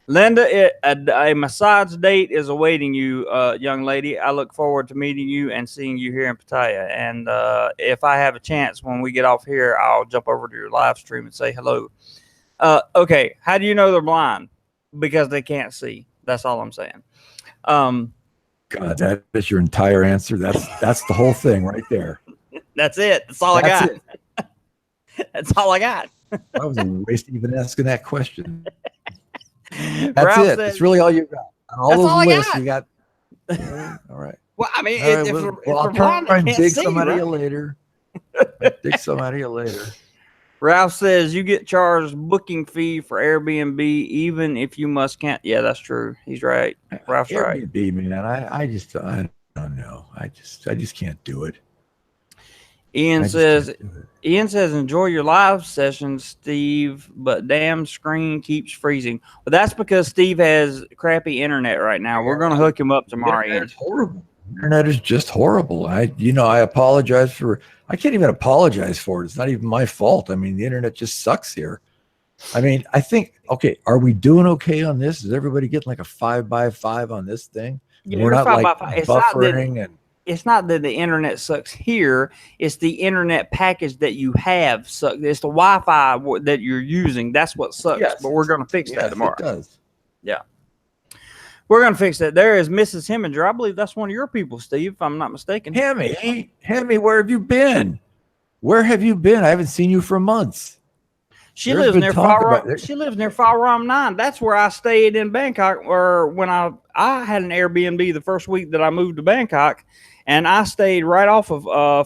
Linda, a massage date is awaiting you, young lady. I look forward to meeting you and seeing you here in Pattaya. And if I have a chance when we get off here, I'll jump over to your live stream and say hello. Okay, how do you know they're blind? Because they can't see. That's all I'm saying. God, that is your entire answer. That's the whole thing right there. That's it. That's all I got. That's all I got. That was a waste even asking that question. That's Ralph it. That's really all you got. On all those lists, you got. All right. Well, I mean, I'll try and dig some out of you later. Dig some out of you later. Ralph says you get charged booking fee for Airbnb even if you can't. Yeah, that's true. He's right. Ralph's right. Airbnb, man. I don't know. I just can't do it. Ian says enjoy your live session, Steve, but damn screen keeps freezing. Well, that's because Steve has crappy internet right now. We're gonna hook him up tomorrow. It's horrible. Internet is just horrible. I apologize for. I can't even apologize for it. It's not even my fault. I mean, the internet just sucks here. I mean, I think, okay, are we doing okay on this? Is everybody getting like a 5x5 on this thing? Yeah, we're not like buffering and. It's not that the internet sucks here. It's the internet package that you have sucks. It's the Wi-Fi that you're using. That's what sucks. Yes. But we're going to fix that tomorrow. It does. Yeah. We're going to fix that. There is Mrs. Heminger. I believe that's one of your people, Steve, if I'm not mistaken. Hemi, where have you been? Where have you been? I haven't seen you for months. She lives near Faram 9. That's where I stayed in Bangkok, or when I had an Airbnb the first week that I moved to Bangkok. And I stayed right off of I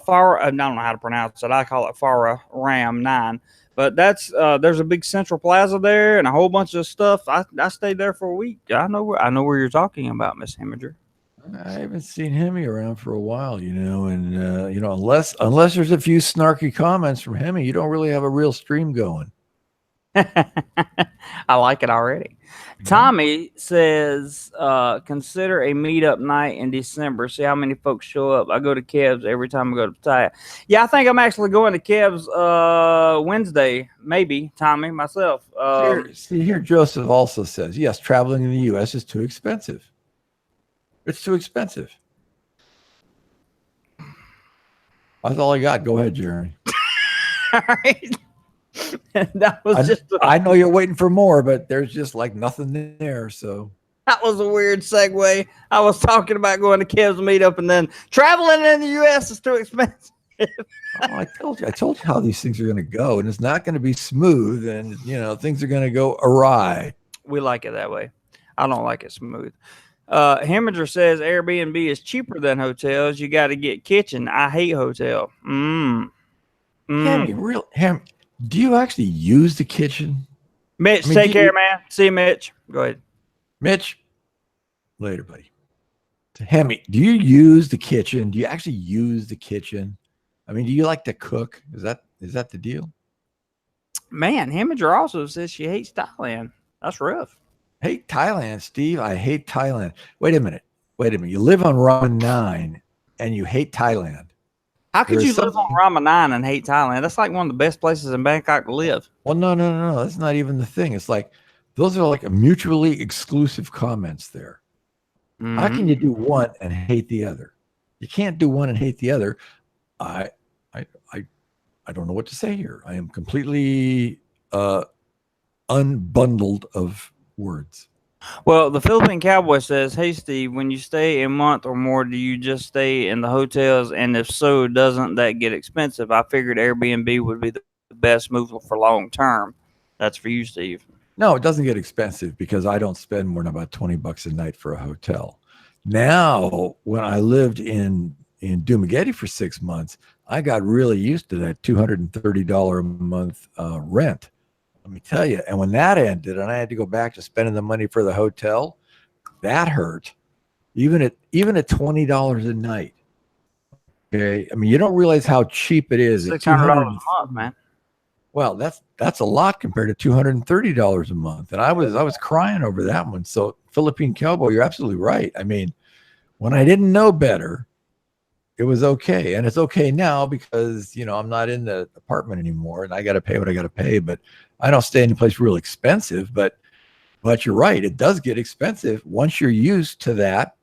don't know how to pronounce it. I call it Faram 9. But that's there's a big central plaza there and a whole bunch of stuff. I stayed there for a week. I know where you're talking about, Miss Heminger. I haven't seen Hemi around for a while, and unless there's a few snarky comments from Hemi, you don't really have a real stream going. I like it already. Tommy says, consider a meetup night in December. See how many folks show up. I go to Kev's every time I go to Pattaya. Yeah, I think I'm actually going to Kev's Wednesday, maybe, Tommy, myself. Here, Joseph also says, yes, traveling in the U.S. is too expensive. It's too expensive. That's all I got. Go ahead, Jeremy. All right. That was I know you're waiting for more, but there's just like nothing there. So that was a weird segue. I was talking about going to Kev's meetup, and then traveling in the U.S. is too expensive. Oh, I told you how these things are going to go, and it's not going to be smooth, and things are going to go awry. We like it that way. I don't like it smooth. Hemminger says Airbnb is cheaper than hotels. You got to get kitchen. I hate hotel. Hammy, do you actually use the kitchen? Mitch, I mean, take care, man. See you, Mitch. Go ahead. Mitch, later, buddy. Hammy, do you use the kitchen? Do you actually use the kitchen? I mean, do you like to cook? Is that the deal? Man, Hemminger also says she hates Thailand. That's rough. Hate Thailand, Steve. I hate Thailand. Wait a minute. You live on Ramen 9 and you hate Thailand. How could you live on Ramen 9 and hate Thailand? That's like one of the best places in Bangkok to live. Well, no. That's not even the thing. It's like those are like mutually exclusive comments there. Mm-hmm. How can you do one and hate the other? You can't do one and hate the other. I don't know what to say here. I am completely unbundled of words. Well, the Philippine Cowboy says, "Hey Steve, when you stay a month or more, do you just stay in the hotels? And if so, doesn't that get expensive? I figured Airbnb would be the best move for long term." That's for you, Steve. No, it doesn't get expensive because I don't spend more than about $20 a night for a hotel. Now, when I lived in Dumaguete for 6 months, I got really used to that $230 a month rent. Let me tell you. And when that ended and I had to go back to spending the money for the hotel, that hurt. Even at $20 a night. Okay. I mean, you don't realize how cheap it is. $600 a month, man. Well, that's a lot compared to $230 a month. And I was crying over that one. So Philippine Cowboy, you're absolutely right. I mean, when I didn't know better, it was okay. And it's okay now because, I'm not in the apartment anymore and I got to pay what I got to pay, but I don't stay in a place real expensive, but you're right. It does get expensive once you're used to that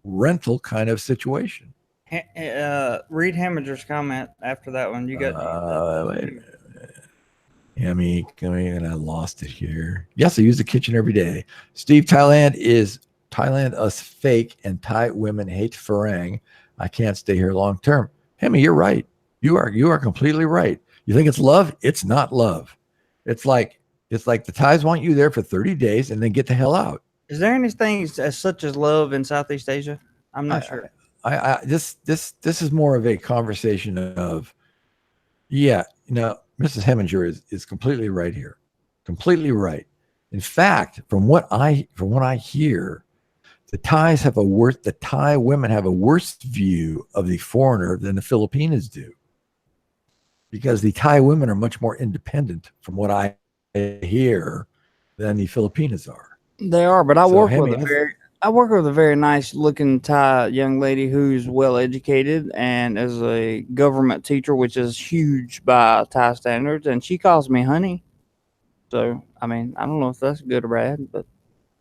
rental kind of situation. Read Hemminger's comment after that one. You got wait a minute. Hammy, and I lost it here. Yes, I use the kitchen every day. Steve, Thailand us fake and Thai women hate farang. I can't stay here long term. Hammy, you're right. You are completely right. You think it's love? It's not love. It's like the Thais want you there for 30 days and then get the hell out. Is there anything as such as love in Southeast Asia? I'm not sure. This is more of a conversation of, Mrs. Hemminger is completely right here. Completely right. In fact, from what I hear, the Thai women have a worse view of the foreigner than the Filipinos do. Because the Thai women are much more independent from what I hear than the Filipinos are. They are, but I work with a very nice looking Thai young lady who's well educated and is a government teacher, which is huge by Thai standards, and she calls me honey. So, I mean, I don't know if that's good or bad, but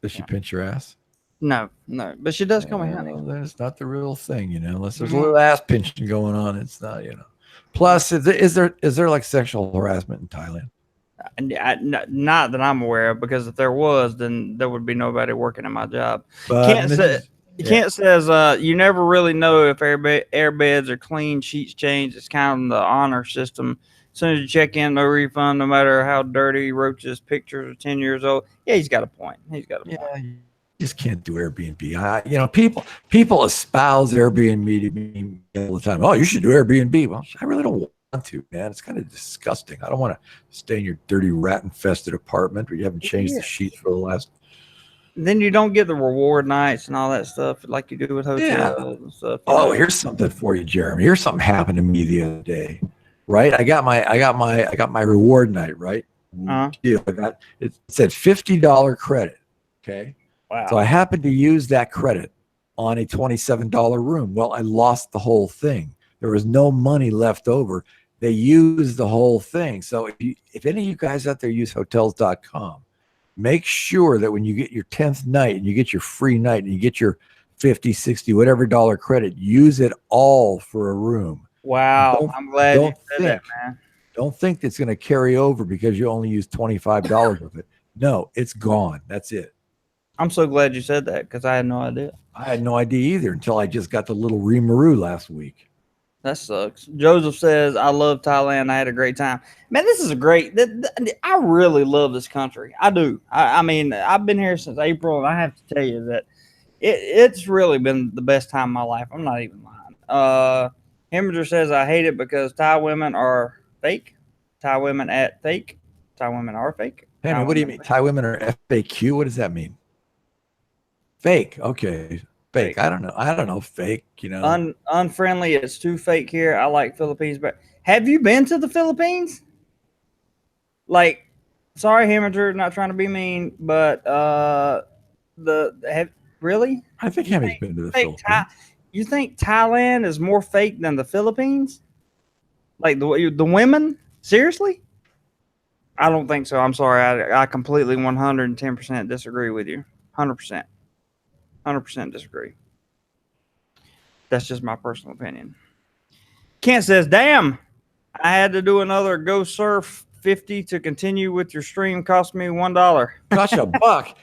does she pinch your ass? No, but she does call me honey. That's not the real thing, unless there's a little ass pinching going on. It's not, Plus, is there like sexual harassment in Thailand? Not that I'm aware of, because if there was, then there would be nobody working in my job. But Kent says you never really know if air beds are clean, sheets changed. It's kind of the honor system. As soon as you check in, no refund, no matter how dirty Roach's pictures are 10 years old. Yeah, he's got a point. Yeah, you just can't do Airbnb. People espouse Airbnb to me all the time. Oh, you should do Airbnb. Well, I really don't want to, man. It's kind of disgusting. I don't want to stay in your dirty rat-infested apartment where you haven't changed the sheets for the last. Then you don't get the reward nights and all that stuff like you do with hotels and stuff. Oh, here's something for you, Jeremy. Here's something happened to me the other day. Right, I got my reward night. Right, it said $50 credit. Okay, wow. So I happened to use that credit on a $27 room. Well, I lost the whole thing. There was no money left over. They used the whole thing. So if any of you guys out there use hotels.com, make sure that when you get your 10th night and you get your free night and you get your 50, 60, whatever dollar credit, use it all for a room. Wow. I'm glad you said that, man. Don't think it's going to carry over because you only use $25 of it. No, it's gone. That's it. I'm so glad you said that because I had no idea. I had no idea either until I just got the little remaroo last week. That sucks. Joseph says, I love Thailand. I had a great time. Man, this is a great. I really love this country. I do. I mean, I've been here since April, and I have to tell you that it's really been the best time of my life. I'm not even lying. Hemminger says, I hate it because Thai women are fake. Thai women at fake. Thai women are fake. Hey, man, what do you mean? Thai women are FAQ? What does that mean? Fake. Okay. Fake. Fake. I don't know. I don't know. Fake, Unfriendly. It's too fake here. I like Philippines, but have you been to the Philippines? Like, sorry, Hemminger, not trying to be mean, but really? I think Hemi's been to the Philippines. You think Thailand is more fake than the Philippines? Like the women? Seriously? I don't think so. I'm sorry. I completely 110% disagree with you. 100%. 100% disagree. That's just my personal opinion. Kent says, damn, I had to do another Go Surf 50 to continue with your stream. Cost me $1. Gosh, $1.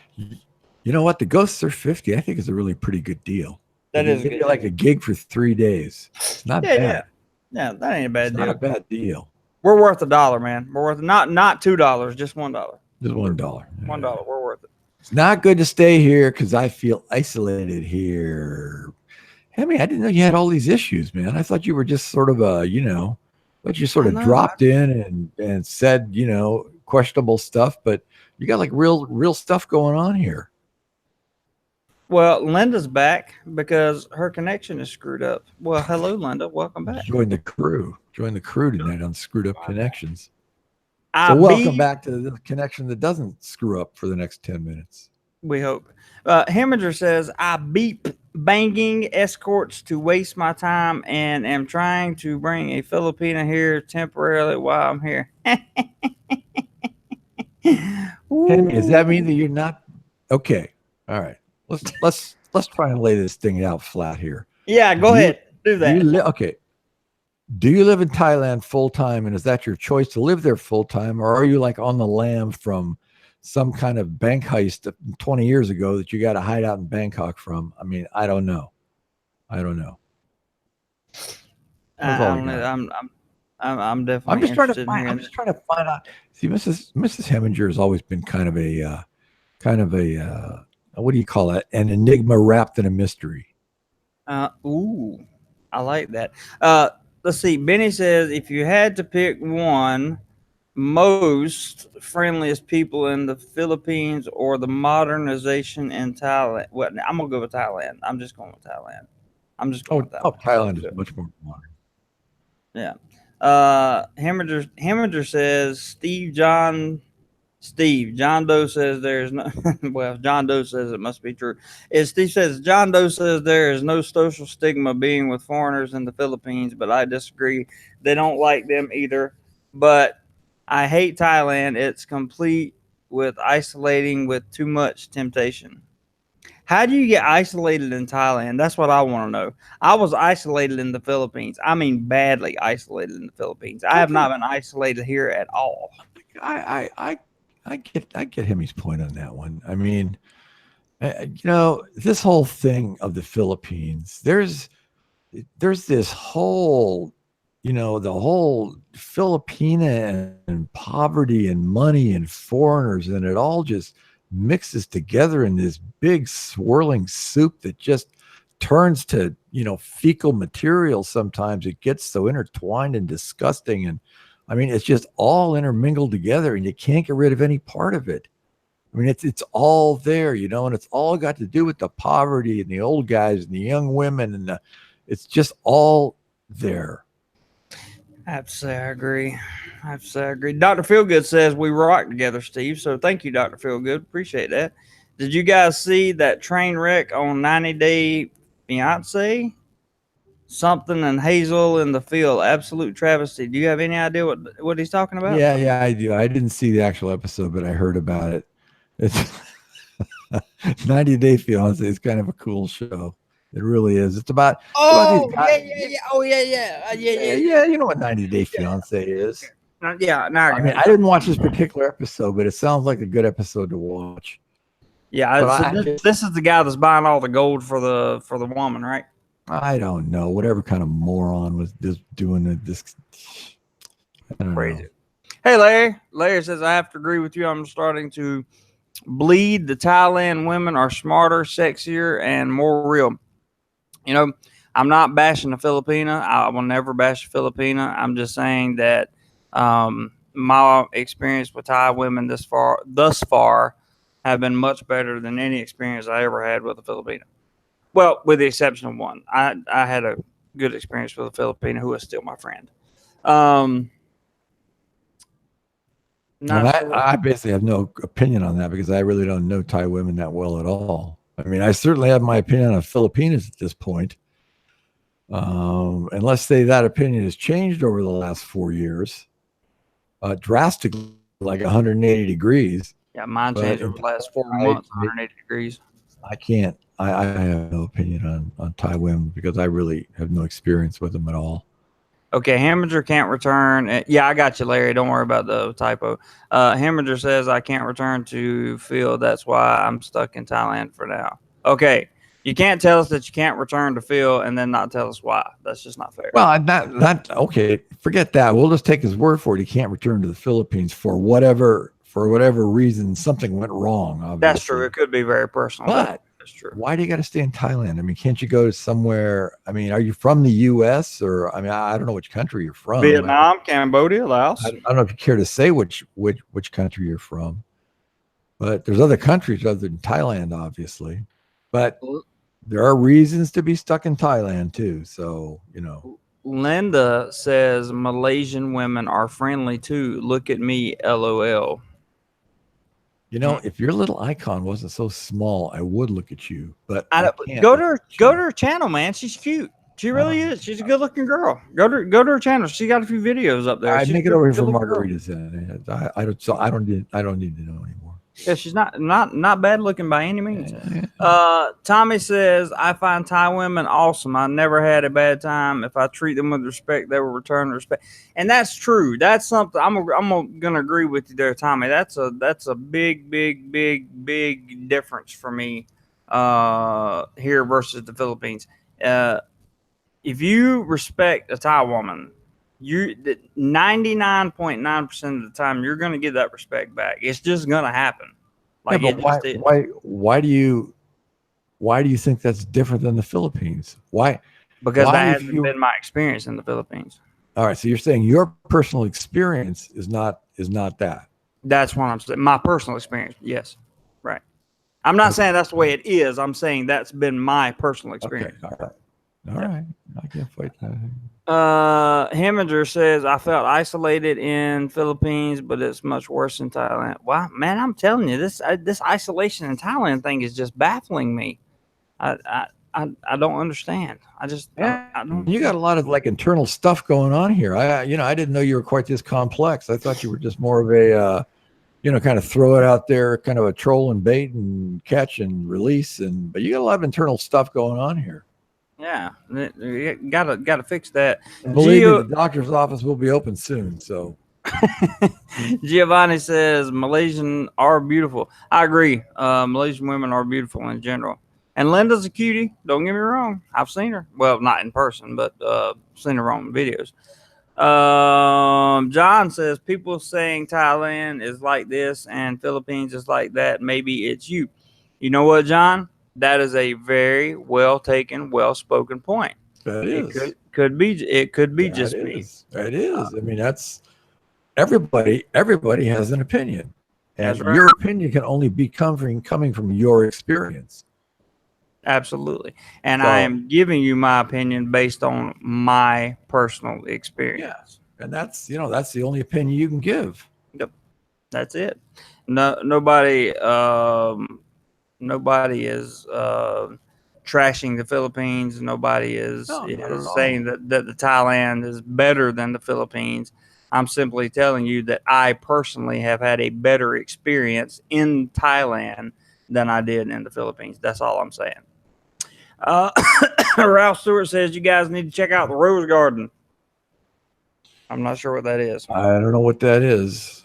You know what? The Go Surf 50, I think, is a really pretty good deal. That is good. Like a gig for 3 days. It's not bad. Yeah, that ain't a bad deal. Not a bad deal. We're worth $1, man. We're worth not $2, just $1. Just $1. $1. We're worth it. It's not good to stay here because I feel isolated here. I mean, I didn't know you had all these issues, man. I thought you were just sort of but you sort of dropped in and said, questionable stuff, but you got like real stuff going on here. Well, Linda's back because her connection is screwed up. Well, hello, Linda. Welcome back. Join the crew tonight on Screwed Up Connections. So welcome back to the connection that doesn't screw up for the next 10 minutes. We hope. Hemminger says, I beep banging escorts to waste my time and am trying to bring a Filipina here temporarily while I'm here. Does that mean that you're not okay? All right. Let's try and lay this thing out flat here. Yeah, go ahead. Do that. Okay. Do you live in Thailand full time, and is that your choice to live there full time, or are you like on the lam from some kind of bank heist 20 years ago that you got to hide out in Bangkok from? I mean, I don't know. I don't know. I'm definitely. I'm just trying to find out. See, Mrs. Hemminger has always been kind of a what do you call it? An enigma wrapped in a mystery. Ooh, I like that. Let's see. Benny says, if you had to pick one, most friendliest people in the Philippines or the modernization in Thailand. Well, I'm gonna go with Thailand. I'm just going with Thailand. Thailand is much more modern. Yeah. Hemminger says John Doe says there's no well, John Doe says it must be true. Steve says John Doe says there is no social stigma being with foreigners in the Philippines, but I disagree. They don't like them either. But I hate Thailand. It's complete with isolating with too much temptation. How do you get isolated in Thailand? That's what I want to know. I was isolated in the Philippines. I mean, badly isolated in the Philippines. I have not been isolated here at all. I get Hemi's point on that one. I mean, this whole thing of the Philippines, there's this whole, the whole Filipina and poverty and money and foreigners, and it all just mixes together in this big swirling soup that just turns to, fecal material. Sometimes it gets so intertwined and disgusting. And I mean, it's just all intermingled together and you can't get rid of any part of it. I mean, it's all there, and it's all got to do with the poverty and the old guys and the young women. And it's just all there. I have to say I agree. Dr. Feelgood says we rock together, Steve. So thank you, Dr. Feelgood. Appreciate that. Did you guys see that train wreck on 90 Day Fiancé? Something in Hazel in the field. Absolute travesty. Do you have any idea what he's talking about? Yeah, I do. I didn't see the actual episode, but I heard about it. It's 90 Day Fiancé is kind of a cool show. It really is. It's about yeah. You know what 90 Day Fiancé is. Yeah. I mean, I didn't watch this particular episode, but it sounds like a good episode to watch. Yeah, this is the guy that's buying all the gold for the woman, right? I don't know. Whatever kind of moron was just doing it. This, I don't Crazy. know. Hey, Larry. Larry says, I have to agree with you. I'm starting to bleed. The Thailand women are smarter, sexier, and more real. You know, I'm not bashing the Filipina. I will never bash a Filipina. I'm just saying that my experience with Thai women thus far, have been much better than any experience I ever had with a Filipina. Well, with the exception of one, I had a good experience with a Filipina who is still my friend. Um, And not sure. I basically have no opinion on that because I really don't know Thai women that well at all. I mean, I certainly have my opinion on Filipinas at this point. Unless that opinion has changed over the last 4 years, drastically, like 180 degrees. Yeah, mine But changed over the last 4 months, I 180 degrees. I can't. I have no opinion on Thai women because I really have no experience with them at all. Okay, Heminger can't return. Yeah, I got you, Larry. Don't worry about the typo. Heminger says I can't return to field. That's why I'm stuck in Thailand for now. Okay, you can't tell us that you can't return to field and then not tell us why. That's just not fair. Well, that okay. Forget that. We'll just take his word for it. He can't return to the Philippines for whatever reason. Something went wrong. Obviously, That's true. It could be very personal. but That's true. why do you got to stay in Thailand? I mean, can't you go to somewhere? I mean, are you from the U.S. or I mean, I don't know which country you're from. Vietnam, Cambodia, Laos. I don't know if you care to say which country you're from, but there's other countries other than Thailand, obviously. But there are reasons to be stuck in Thailand too. So, Linda says Malaysian women are friendly too. Look at me, LOL. If your little icon wasn't so small, I would look at you. But I can't go to her channel, man. She's cute. She really is. She's a good looking girl. Go to her channel. She got a few videos up there. I'd She's make it over here for good-looking girl. margaritas. And I don't. So I don't need to know anymore. Yeah, she's not bad looking by any means. Yeah. Tommy says I find Thai women awesome. I never had a bad time. If I treat them with respect, they will return respect, and that's true. That's something I'm gonna agree with you there, Tommy. That's a big difference for me here versus the Philippines. If you respect a Thai woman, 99.9% of the time you're going to get that respect back. It's just going to happen. Like, yeah, but why do you think that's different than the Philippines? Why? Because that hasn't been my experience in the Philippines. All right, so you're saying your personal experience is not that. That's what I'm saying. My personal experience, yes, right. I'm not saying that's the way it is. I'm saying that's been my personal experience. Okay, all right. I can't fight that. Heminger says I felt isolated in Philippines, but it's much worse in Thailand. Wow, man, I'm telling you, this isolation in Thailand thing is just baffling me. I don't understand. I don't. You got a lot of like internal stuff going on here. I didn't know you were quite this complex. I thought you were just more of a kind of throw it out there, kind of a troll and bait and catch and release, but you got a lot of internal stuff going on here. Yeah, you gotta fix that. Believe me, the doctor's office will be open soon. So Giovanni says Malaysian are beautiful. I agree. Malaysian women are beautiful in general. And Linda's a cutie. Don't get me wrong. I've seen her. Well, not in person, but seen her on videos. John says people saying Thailand is like this and Philippines is like that. Maybe it's you. You know what, John? That is a very well taken, well spoken point. That is. It could be just me. It is. I mean, that's everybody has an opinion. And right. Your opinion can only be coming from your experience. Absolutely. And I am giving you my opinion based on my personal experience. Yeah. And that's the only opinion you can give. Yep. That's it. Nobody is trashing the Philippines. Nobody is saying that the Thailand is better than the Philippines. I'm simply telling you that I personally have had a better experience in Thailand than I did in the Philippines. That's all I'm saying. Ralph Stewart says you guys need to check out the Rose Garden. I'm not sure what that is. I don't know what that is.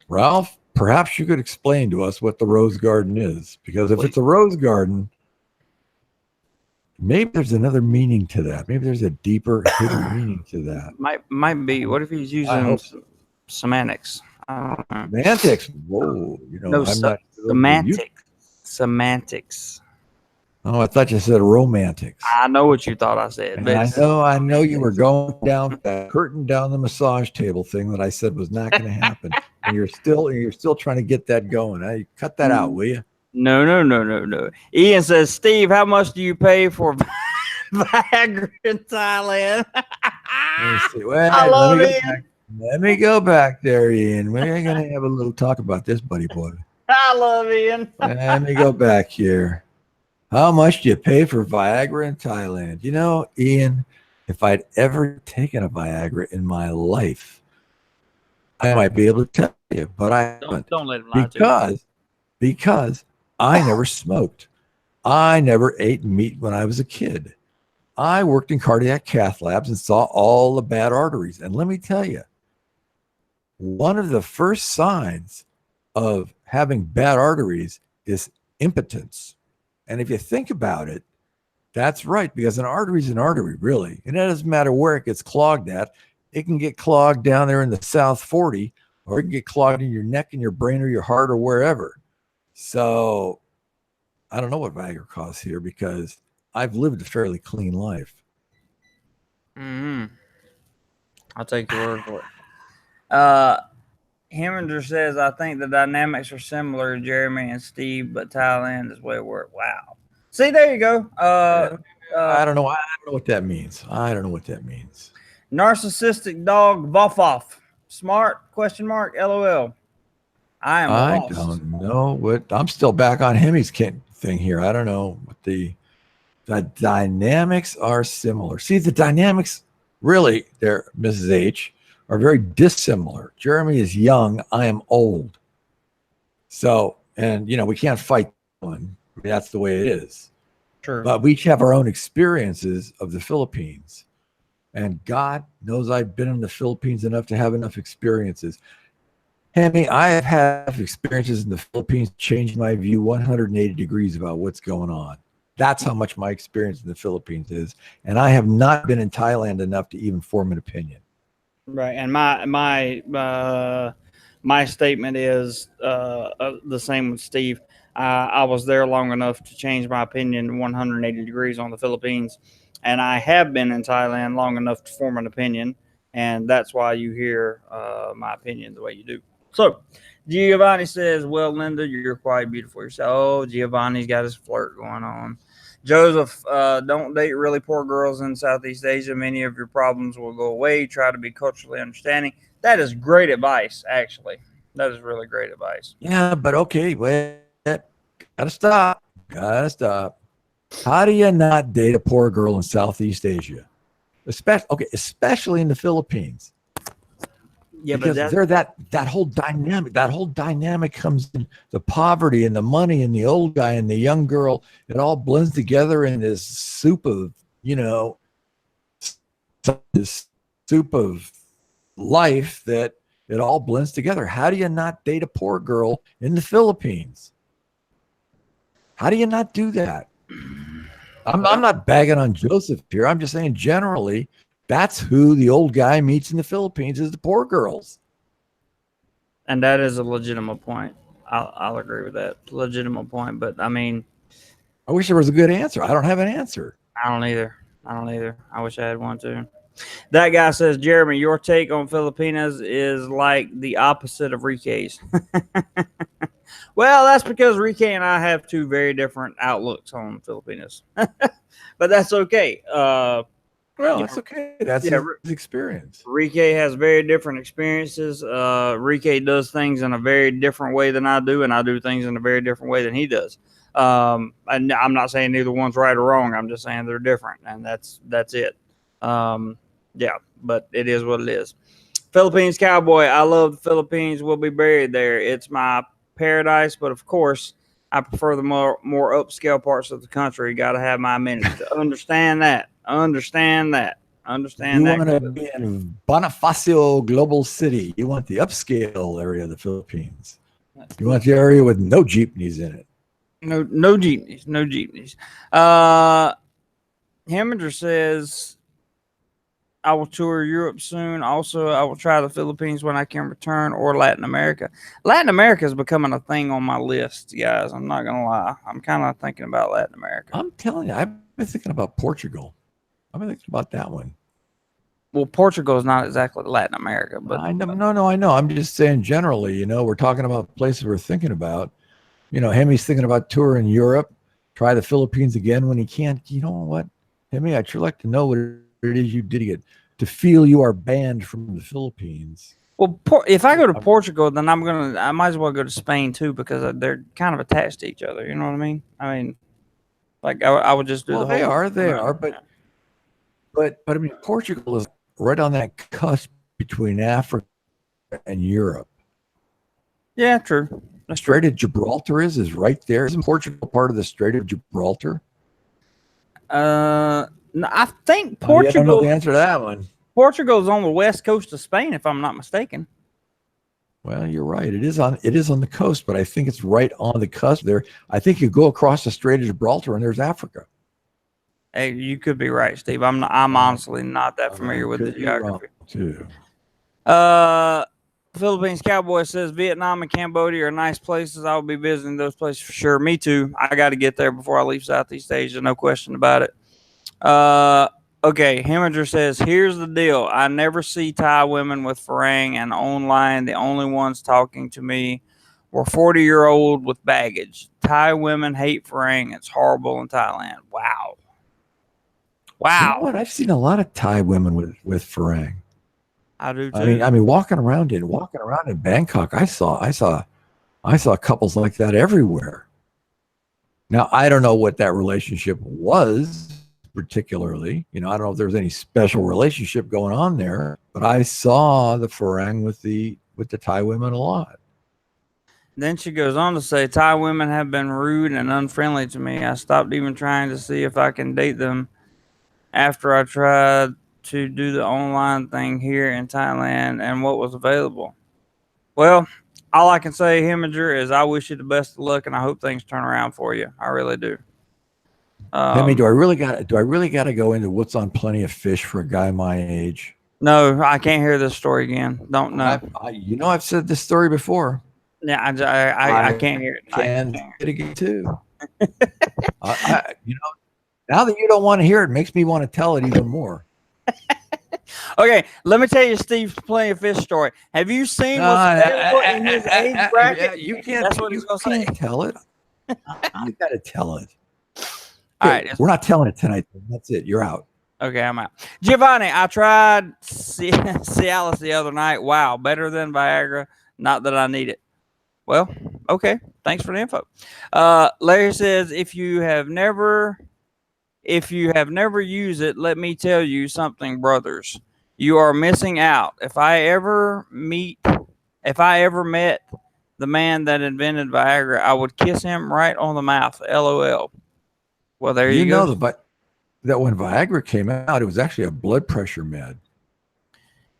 Ralph, perhaps you could explain to us what the Rose Garden is, because if it's a Rose Garden, maybe there's another meaning to that. Maybe there's a deeper hidden meaning to that. Might be. What if he's I using hope semantics? I don't know. semantics. Whoa, No, I'm not sure where you. semantics. Oh, I thought you said romantics. I know what you thought I said, And but I know you were going down that curtain down the massage table thing that I said was not going to happen, and you're still trying to get that going. Hey, cut that out, will you? no. Ian says, Steve, how much do you pay for Viagra in Thailand? Let me see. Wait, I love it. Let me go back there, Ian. We're going to have a little talk about this, buddy boy. I love Ian. Let me go back here. How much do you pay for Viagra in Thailand? You know, Ian, if I'd ever taken a Viagra in my life, I might be able to tell you, but I haven't. Don't let him lie to you. Because I never smoked. I never ate meat when I was a kid. I worked in cardiac cath labs and saw all the bad arteries. And let me tell you, one of the first signs of having bad arteries is impotence. And if you think about it, that's right, because an artery is an artery, really. And it doesn't matter where it gets clogged at. It can get clogged down there in the South 40, or it can get clogged in your neck and your brain or your heart or wherever. So I don't know what Viagra costs here because I've lived a fairly clean life. Mm-hmm. I'll take your word for it. Heminger says, I think the dynamics are similar to Jeremy and Steve, but Thailand is way worse. Wow. See, there you go. I don't know. I don't know what that means. Narcissistic dog Voff. Smart? Question mark. LOL. I don't know what. I'm still back on Hemi's thing here. I don't know what the dynamics are similar. See, the dynamics really, there, Mrs. H, are very dissimilar. Jeremy is young. I am old. So, and we can't fight one. That's the way it is. True. But we each have our own experiences of the Philippines. And God knows I've been in the Philippines enough to have enough experiences. Hemi, I have had experiences in the Philippines change my view 180 degrees about what's going on. That's how much my experience in the Philippines is. And I have not been in Thailand enough to even form an opinion. Right. And my statement is the same with Steve. I was there long enough to change my opinion 180 degrees on the Philippines. And I have been in Thailand long enough to form an opinion. And that's why you hear my opinion the way you do. So Giovanni says, well, Linda, you're quite beautiful yourself. Oh, Giovanni's got his flirt going on. Joseph, don't date really poor girls in Southeast Asia. Many of your problems will go away. Try to be culturally understanding. That is great advice, actually. That is really great advice. Yeah, but okay, wait. Gotta stop. How do you not date a poor girl in Southeast Asia? Especially in the Philippines. Yeah, because they're that whole dynamic comes in, the poverty and the money and the old guy and the young girl. It all blends together in this soup of life that it all blends together. How do you not date a poor girl in the Philippines? How do you not do that? I'm not bagging on Joseph here. I'm just saying generally, that's who the old guy meets in the Philippines is the poor girls. And that is a legitimate point. I'll agree with that. Legitimate point. But I mean, I wish there was a good answer. I don't have an answer. I don't either. I wish I had one too. That guy says, Jeremy, your take on Filipinas is like the opposite of Rike's. Well, that's because Rike and I have two very different outlooks on Filipinas. But that's okay. Well, it's okay. That's his experience. Rike has very different experiences. Rike does things in a very different way than I do, and I do things in a very different way than he does. And I'm not saying neither one's right or wrong. I'm just saying they're different, and that's it. Yeah, but it is what it is. Philippines cowboy. I love the Philippines. We'll be buried there. It's my paradise, but of course, I prefer the more upscale parts of the country. Got to have my amenities. Understand that. You want to be in Bonifacio Global City. You want the upscale area of the Philippines. You want the area with no jeepneys in it. No jeepneys. Heminger says, I will tour Europe soon. Also, I will try the Philippines when I can return, or Latin America. Latin America is becoming a thing on my list, guys. I'm not gonna lie. I'm kind of thinking about Latin America. I'm telling you, I've been thinking about Portugal. I've been thinking about that one. Well, Portugal is not exactly Latin America, but I know, no, I know. I'm just saying generally, we're talking about places we're thinking about. Hemi's thinking about touring Europe, try the Philippines again when he can. You know what, Hemi, I'd sure like to know what it is you did to feel you are banned from the Philippines. well, if I go to Portugal, then I might as well go to Spain too because they're kind of attached to each other. You know what I mean? I mean, like I would just do Well, the whole. they are, but I mean, Portugal is right on that cusp between Africa and Europe. Yeah, true. The Strait of Gibraltar is right there. Isn't Portugal part of the Strait of Gibraltar? No, I think I Portugal. don't know the answer to that one. Portugal's on the west coast of Spain, if I'm not mistaken. Well, you're right. It is on the coast, but I think it's right on the cusp there. I think you go across the Strait of Gibraltar and there's Africa. Hey, you could be right, Steve. I'm honestly not that familiar with the geography. Too. Philippines Cowboy says Vietnam and Cambodia are nice places. I will be visiting those places for sure. Me too. I got to get there before I leave Southeast Asia. No question about it. Okay. Heminger says, here's the deal. I never see Thai women with farang, and online the only ones talking to me were 40-year-old with baggage. Thai women hate farang. It's horrible in Thailand. Wow. You know what? I've seen a lot of Thai women with farang. I do too. I mean, walking around in Bangkok, I saw couples like that everywhere. Now, I don't know what that relationship was particularly. I don't know if there's any special relationship going on there, but I saw the farang with the Thai women a lot. Then she goes on to say, Thai women have been rude and unfriendly to me. I stopped even trying to see if I can date them after I tried to do the online thing here in Thailand and what was available. Well, all I can say, Heminger, is I wish you the best of luck and I hope things turn around for you. I really do. Hemi, do I really got to go into what's on Plenty of Fish for a guy my age? No, I can't hear this story again. Don't know. I've said this story before. Yeah, I can't hear it. I can hear it again too. Now that you don't want to hear it, makes me want to tell it even more. Okay, let me tell you Steve's Plenty of Fish story. Have you seen what's in his age bracket? You can't. That's what he's going to say. Tell it. You got to tell it. All right, we're not telling it tonight. That's it. You're out. Okay, I'm out. Giovanni, I tried Cialis the other night. Wow, better than Viagra. Not that I need it. Well, okay. Thanks for the info. Larry says, if you have never used it, let me tell you something, brothers. You are missing out. If I ever met the man that invented Viagra, I would kiss him right on the mouth. LOL. Well, there you go. That when Viagra came out, it was actually a blood pressure med.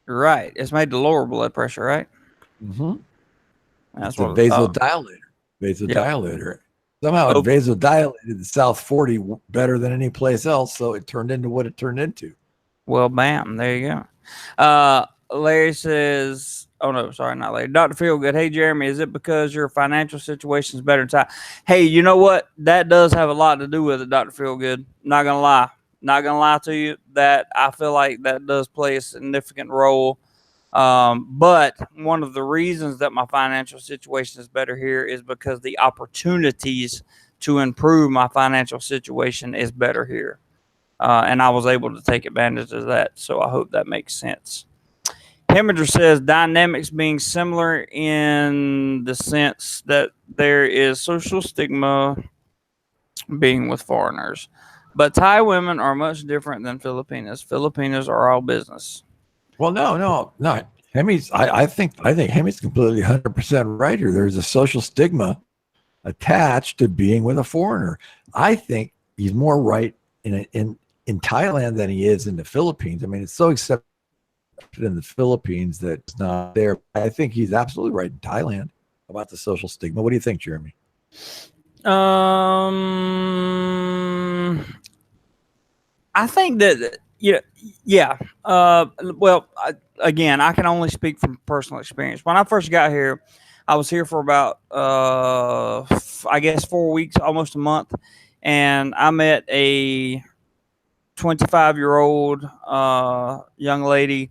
Right. It's made to lower blood pressure, right? Mm-hmm. That's what a vasodilator. Vasodilator. Yep. Somehow it vasodilated the South 40 better than any place else, so it turned into what it turned into. Well, bam. There you go. Larry says, oh, no, sorry, not Larry. Dr. Feelgood. Hey, Jeremy, is it because your financial situation is better in time? Hey, you know what? That does have a lot to do with it, Dr. Feelgood. Not going to lie. Not going to lie to you that I feel like that does play a significant role. But one of the reasons that my financial situation is better here is because the opportunities to improve my financial situation is better here. And I was able to take advantage of that. So I hope that makes sense. Heminger says dynamics being similar in the sense that there is social stigma being with foreigners. But Thai women are much different than Filipinas. Filipinas are all business. Well, no. Hemi's. I think Hemi's completely 100% right here. There's a social stigma attached to being with a foreigner. I think he's more right in Thailand than he is in the Philippines. I mean, it's so accepted in the Philippines that it's not there. I think he's absolutely right in Thailand about the social stigma. What do you think, Jeremy? I think that yeah. Well, again, I can only speak from personal experience. When I first got here, I was here for about I guess 4 weeks, almost a month, and I met a 25-year-old young lady,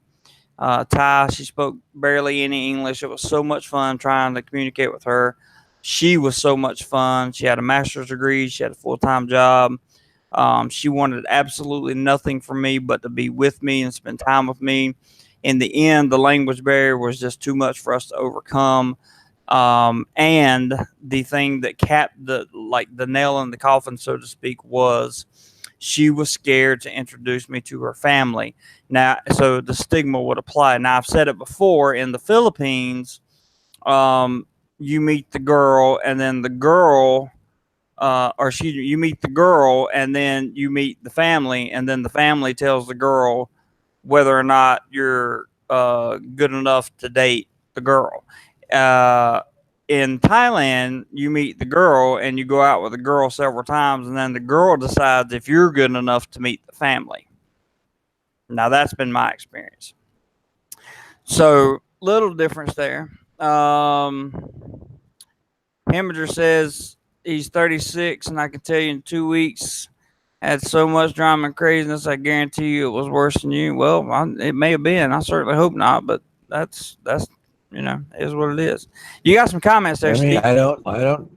Thai. She spoke barely any English. It was so much fun trying to communicate with her. She was so much fun. She had a master's degree. She had a full-time job. She wanted absolutely nothing from me but to be with me and spend time with me. In the end, the language barrier was just too much for us to overcome. And the thing that capped the nail in the coffin, so to speak, was she was scared to introduce me to her family. Now, so the stigma would apply. Now, I've said it before in the Philippines. Um, you meet the girl, and then the girl or you meet the girl and then you meet the family, and then the family tells the girl whether or not you're good enough to date the girl. Uh, in Thailand, you meet the girl and you go out with the girl several times, and then the girl decides if you're good enough to meet the family. Now, that's been my experience. So, little difference there. Hemminger says he's 36, and I can tell you in 2 weeks had so much drama and craziness. I guarantee you it was worse than you. Well, it may have been. I certainly hope not, but that's is what it is. You got some comments there, I mean, Steve. I don't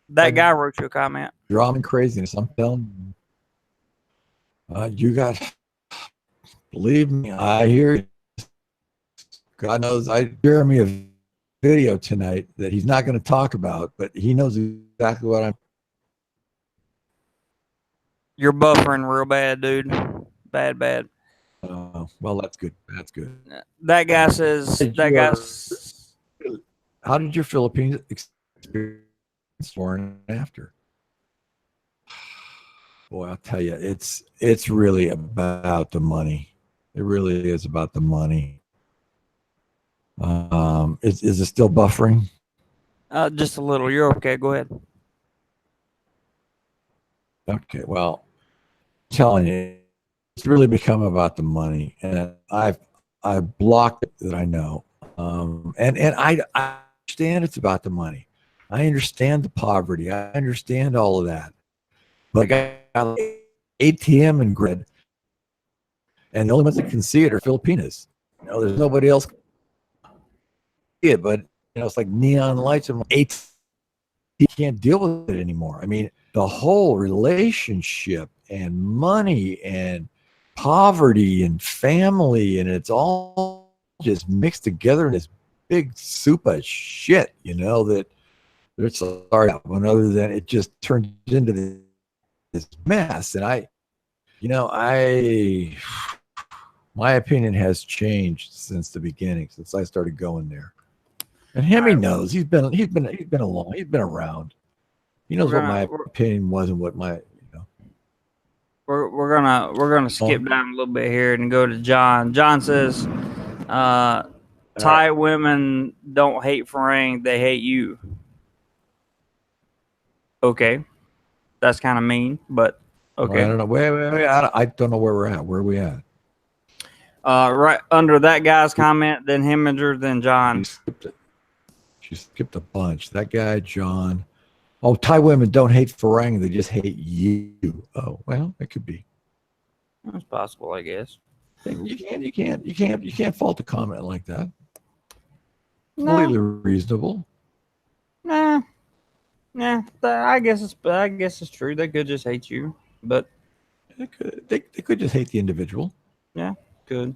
That guy wrote you a comment. drama and craziness. I'm telling you, you got. Believe me, I hear you. God knows I Jeremy a video tonight that he's not going to talk about, but he knows exactly what I'm. You're buffering real bad, dude. Bad, bad. Well, that's good. That's good. That guy says that guy's. How did your Philippines experience before and after? Boy, I'll tell you, it's really about the money. It really is about the money. Is it still buffering? Just a little. You're okay. Go ahead. Okay, well, I'm telling you, it's really become about the money, and I've blocked it that I know, and I understand it's about the money. I understand the poverty. I understand all of that, but I got ATM and grid, and the only ones that can see it are Filipinas. There's nobody else can see it, but it's like neon lights and ATM. He can't deal with it anymore. I mean, the whole relationship and money and poverty and family, and it's all just mixed together in this big soup of shit, that it's sorry, one other than it just turns into this mess. And my opinion has changed since the beginning, since I started going there. And Hemi knows he's been along, he's been around. He knows what my opinion was and what my We're gonna skip down a little bit here and go to John. John says, Thai women don't hate Farang, they hate you. Okay, that's kind of mean, but okay. Well, I don't know. Wait. I don't know where we're at. Where are we at? Right under that guy's comment, then Hemminger, then John. She skipped a bunch. That guy, John. Oh, Thai women don't hate Farang; they just hate you. Oh, well, it could be. That's possible, I guess. You can't fault a comment like that. Completely reasonable. Nah. I guess it's true. They could just hate you, but they could just hate the individual. Yeah, could.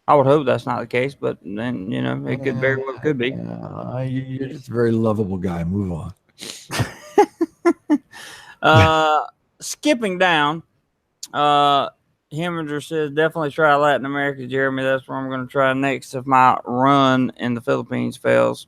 I would hope that's not the case, but then it could very well could be. You're just a very lovable guy. Move on. Skipping down, Hemminger says definitely try Latin America, Jeremy. That's where I'm going to try next if my run in the Philippines fails.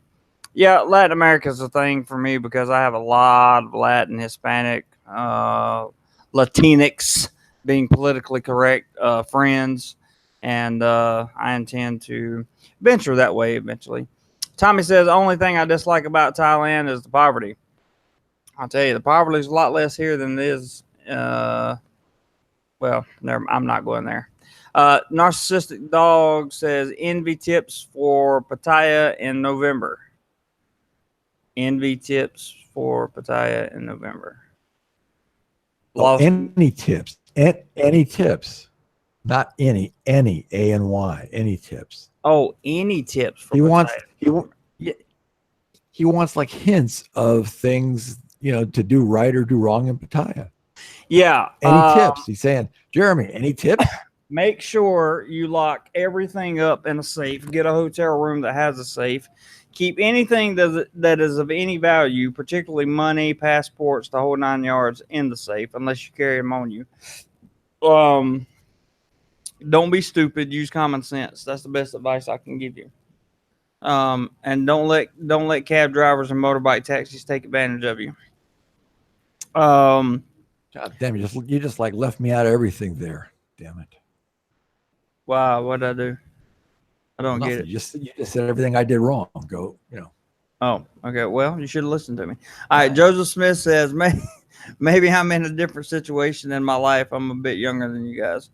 Yeah, Latin America is a thing for me because I have a lot of Latin, Hispanic, Latinx, being politically correct, friends, and I intend to venture that way eventually. Tommy says the only thing I dislike about Thailand is the poverty. I'll tell you, the poverty is a lot less here than it is Well, I'm not going there. Narcissistic Dog says envy tips for Pattaya in November. Envy tips for Pattaya in November. Oh, Lost. any tips? Any tips? Not any A-N-Y. Any tips? Oh, any tips for He wants Pattaya? he wants like hints of things, to do right or do wrong in Pattaya. Yeah. Any tips? He's saying, Jeremy, any tips? Make sure you lock everything up in a safe. Get a hotel room that has a safe. Keep anything that is of any value, particularly money, passports, the whole 9 yards, in the safe, unless you carry them on you. Don't be stupid. Use common sense. That's the best advice I can give you. And don't let cab drivers and motorbike taxis take advantage of you. God damn, you just like left me out of everything there. Damn it. Wow, what did I do? I don't Nothing. get it. You just said everything I did wrong. Go, Oh, okay. Well, you should have listened to me. All right. Joseph Smith says, maybe I'm in a different situation in my life. I'm a bit younger than you guys.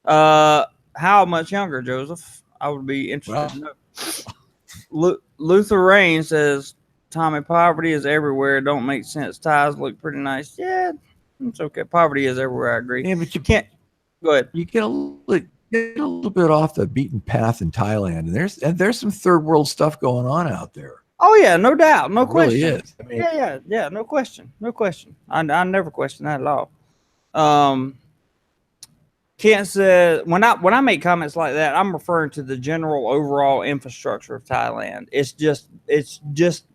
How much younger, Joseph? I would be interested to know. Luther Rain says, Tommy, poverty is everywhere. Don't make sense. Ties look pretty nice. Yeah, it's okay. Poverty is everywhere. I agree. Yeah, but you can't. Go ahead. You get a little bit off the beaten path in Thailand, and there's some third world stuff going on out there. Oh yeah, no doubt, no question. Really is. I mean, yeah, no question. I never question that at all. Kent said when I make comments like that, I'm referring to the general overall infrastructure of Thailand. It's just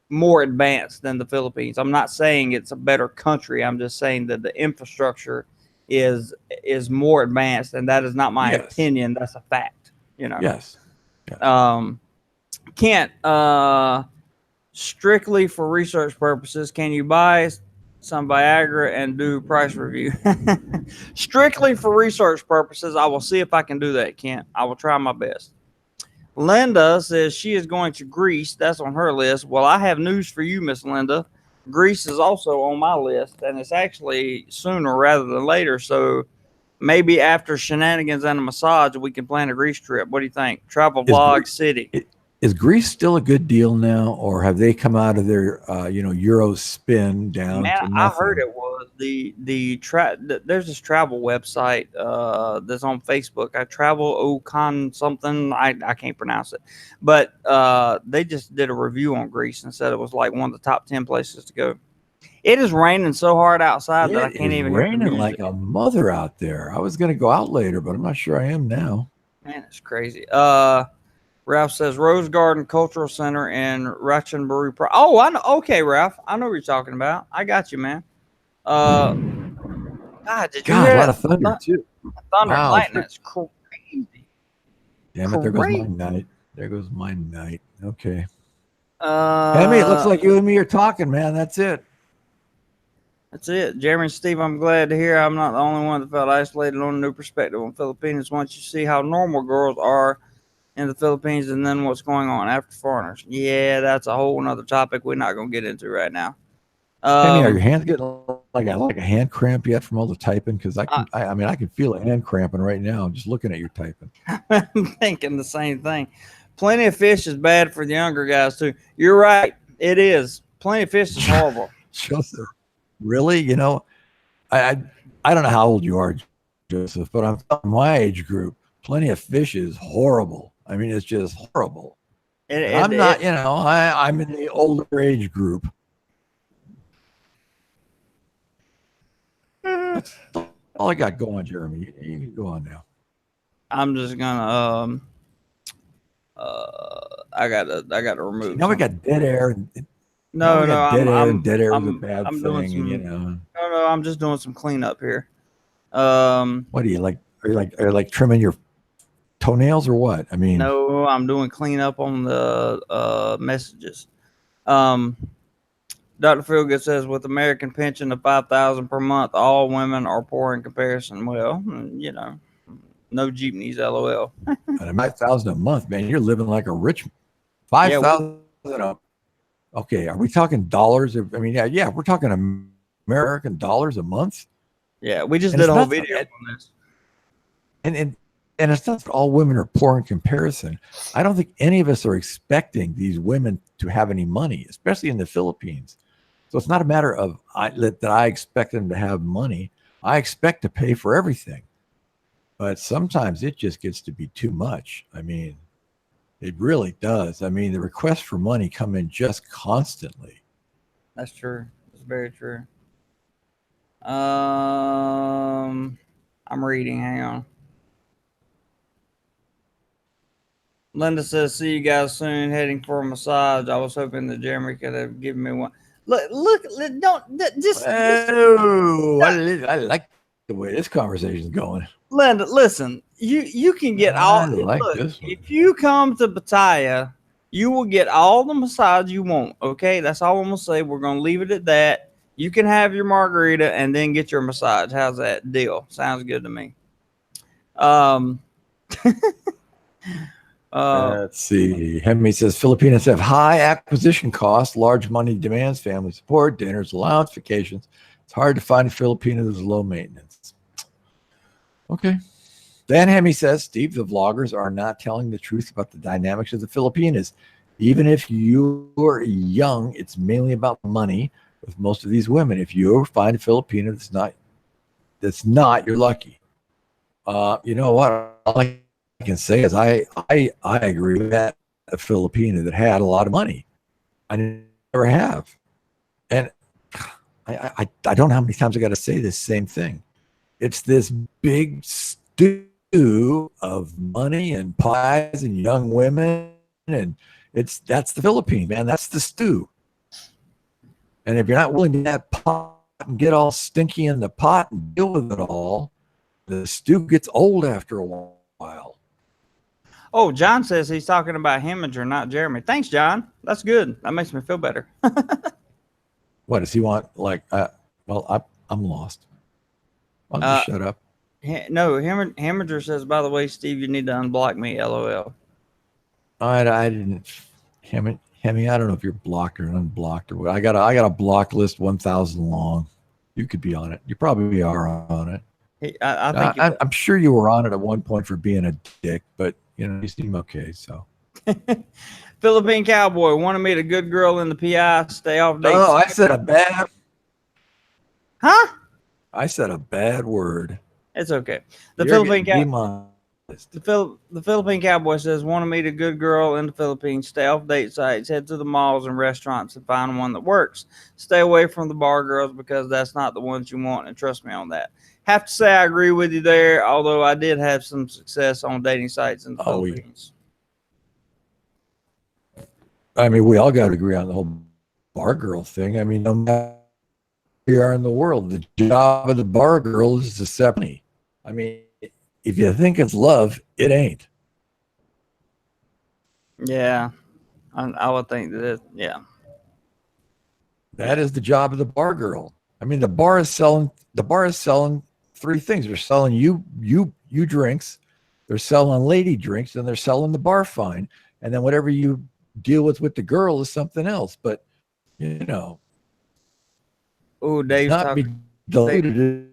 more advanced than the Philippines. I'm not saying it's a better country. I'm just saying that the infrastructure is more advanced, and that is not my opinion. That's a fact. Yes. Kent, strictly for research purposes, can you buy some Viagra and do price review? Strictly for research purposes, I will see if I can do that, Kent. I will try my best. Linda says she is going to Greece. That's on her list. Well, I have news for you, Miss Linda. Greece is also on my list, and it's actually sooner rather than later. So maybe after shenanigans and a massage, we can plan a Greece trip. What do you think? Travel Vlog City. Is Greece still a good deal now, or have they come out of their Euro spin down to nothing? I heard it was there's this travel website that's on Facebook. I travel Ocon something. I can't pronounce it, but they just did a review on Greece and said it was like one of the top 10 places to go. It is raining so hard outside that I can't even hear the music. It's raining like a mother out there. I was going to go out later, but I'm not sure I am now. Man, it's crazy. Ralph says Rose Garden Cultural Center in Ratchanbury. Oh, I know. Okay, Ralph, I know what you're talking about. I got you, man. God, did you hear a lot of thunder too. Thunder and lightning. That's crazy. Damn it! There goes my night. There goes my night. Okay. Emmy, it looks like you and me are talking, man. That's it. That's it. Jeremy and Steve, I'm glad to hear I'm not the only one that felt isolated on a new perspective on Filipinos. Once you see how normal girls are in the Philippines and then what's going on after foreigners. Yeah, that's a whole nother topic we're not going to get into right now. Penny, are your hands getting like a hand cramp yet from all the typing? Because I can feel a hand cramping right now just looking at your typing. I'm thinking the same thing. Plenty of fish is bad for the younger guys too. You're right. It is. Plenty of fish is horrible. Joseph, really? I don't know how old you are, Joseph, but I'm in my age group. Plenty of fish is horrible. I mean, it's just horrible. I'm not, I'm in the older age group. That's all I got going, Jeremy. You can go on now. I'm just gonna I gotta remove. Now we got dead air. No, dead air is a bad thing. No, I'm just doing some cleanup here. What do you like? Are you like trimming your toenails or what? I mean, no, I'm doing cleanup on the messages. Dr. Feelgood says, with American pension of $5,000 per month, all women are poor in comparison. Well, no jeepneys, LOL. At $5,000 a month, man, you're living like a rich. $5,000. Okay, are we talking dollars? I mean, yeah, we're talking American dollars a month. Yeah, we just And did it's a whole not, video on this. and it's not that all women are poor in comparison. I don't think any of us are expecting these women to have any money, especially in the Philippines. So it's not a matter of that I expect them to have money. I expect to pay for everything, but sometimes it just gets to be too much. I mean, it really does. I mean, the requests for money come in just constantly. That's true. It's very true. Um, I'm reading. Hang on. Linda says, "See you guys soon. Heading for a massage. I was hoping that Jeremy could have given me one." Look, just Oh, I like the way this conversation is going. Linda, listen. You can get I all. like Look, this one. if you come to Pattaya, you will get all the massage you want. Okay, that's all I'm gonna say. We're gonna leave it at that. You can have your margarita and then get your massage. How's that deal? Sounds good to me. Um. Let's see. Hemi says Filipinos have high acquisition costs, large money demands, family support, dinners, allowance, vacations. It's hard to find a Filipino who's low maintenance. Okay. Dan Hemi says, Steve, the vloggers are not telling the truth about the dynamics of the Filipinas. Even if you're young, it's mainly about money with most of these women. If you find a Filipino that's not, you're lucky. You know what? All I can say is I agree with that. A Filipino that had a lot of money. I never have. And I don't know how many times I got to say this same thing. It's this big stew of money and pies and young women, and that's the Philippines, man. That's the stew. And if you're not willing to that pot and get all stinky in the pot and deal with it all, the stew gets old after a while. Oh, John says he's talking about Heminger, not Jeremy. Thanks, John. That's good. That makes me feel better. What does he want? Like, well, I'm lost. I'll just shut up. No, Heminger says, by the way, Steve, you need to unblock me. LOL. I didn't. Hemi, I don't know if you're blocked or unblocked or what. I got a block list 1,000 long. You could be on it. You probably are on it. I think I'm sure you were on it at one point for being a dick, but you seem okay. So, Philippine cowboy wanted me to good girl in the PI. Stay off dates. oh, I said a bad. Huh? I said a bad word. It's okay. The Philippine cowboy says wanted me to good girl in the Philippines. Stay off date sites. Head to the malls and restaurants and find one that works. Stay away from the bar girls because that's not the ones you want. And trust me on that. Have to say I agree with you there. Although I did have some success on dating sites in the Philippines. I mean, we all got to agree on the whole bar girl thing. I mean, no matter where you are in the world, the job of the bar girl is to set money. I mean, if you think it's love, it ain't. Yeah, I would think that. Yeah, that is the job of the bar girl. I mean, the bar is selling three things. They're selling you drinks, they're selling lady drinks, and they're selling the bar fine. And then whatever you deal with the girl is something else. But oh, Dave's not talking. be diluted.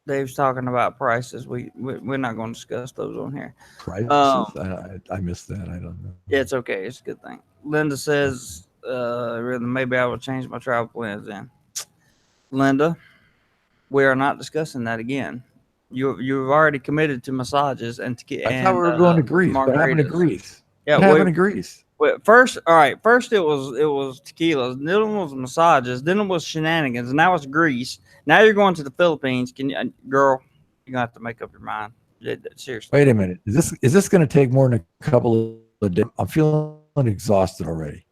Dave's talking about prices. We're not going to discuss those on here. Prices? I missed that. I don't know. Yeah, it's okay. It's a good thing. Linda says, maybe I will change my travel plans then. Linda, we are not discussing that again. You've already committed to massages and I thought we were going to Greece. What happened to Greece? Yeah, what happened to Greece? First it was tequilas, then it was massages, then it was shenanigans, and now it's Greece. Now you're going to the Philippines. Can you, girl? You're gonna have to make up your mind. Seriously. Wait a minute. Is this going to take more than a couple of days? I'm feeling exhausted already.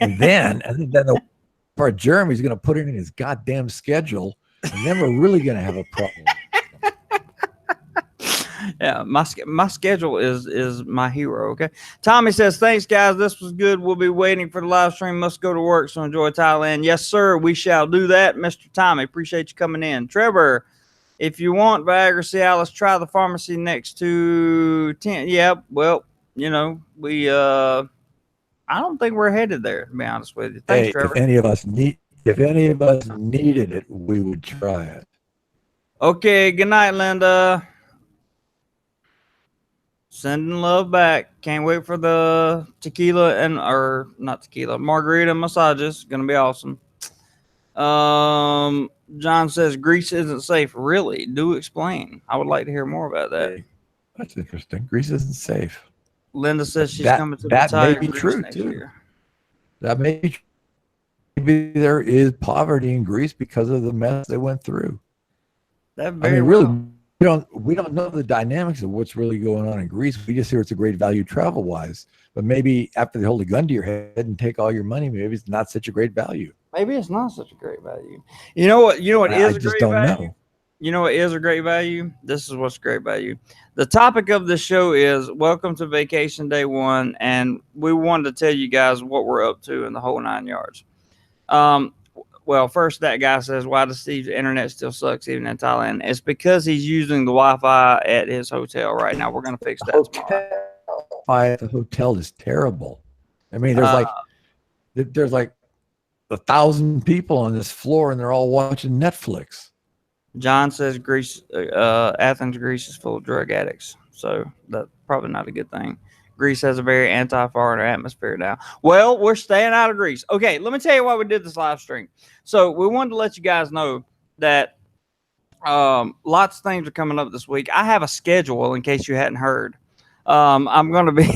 and then the part Jeremy's going to put it in his goddamn schedule, and then we're really going to have a problem. Yeah, my schedule is my hero. Okay. Tommy says, thanks guys, this was good. We'll be waiting for the live stream. Must go to work, so enjoy Thailand. Yes sir, we shall do that. Mr. Tommy, appreciate you coming in. Trevor, if you want Viagra Cialis, try the pharmacy next to 10. Yeah, well, we I don't think we're headed there, to be honest with you. Thanks, Hey, Trevor. if any of us needed it, we would try it. Okay, good night, Linda. Sending love back. Can't wait for the tequila or not tequila, margarita massages. Gonna be awesome. John says Greece isn't safe. Really? Do explain. I would like to hear more about that. Hey, that's interesting. Greece isn't safe. Linda says she's That coming to that may Pattaya, be Greece true next too. year. That may be true. Maybe there is poverty in Greece because of the mess they went through. That I very mean, really, well. we don't know the dynamics of what's really going on in Greece. We just hear it's a great value travel wise. But maybe after they hold a gun to your head and take all your money, maybe it's not such a great value. Maybe it's not such a great value. You know what? You know what I is a just great don't value? know. You know what is a great value? This is what's great value. The topic of this show is welcome to vacation day one, and we wanted to tell you guys what we're up to in the whole 9 yards. Um, well, first that guy says, "Why does Steve's internet still sucks even in Thailand?" It's because he's using the Wi-Fi at his hotel right now. We're gonna fix that tomorrow. Hotel at the hotel is terrible. I mean, Uh, there's like 1,000 people on this floor, and they're all watching Netflix. John says Athens, Greece is full of drug addicts, so that's probably not a good thing. Greece has a very anti-foreigner atmosphere now. Well, we're staying out of Greece. Okay, let me tell you why we did this live stream. So we wanted to let you guys know that lots of things are coming up this week. I have a schedule in case you hadn't heard. I'm going to be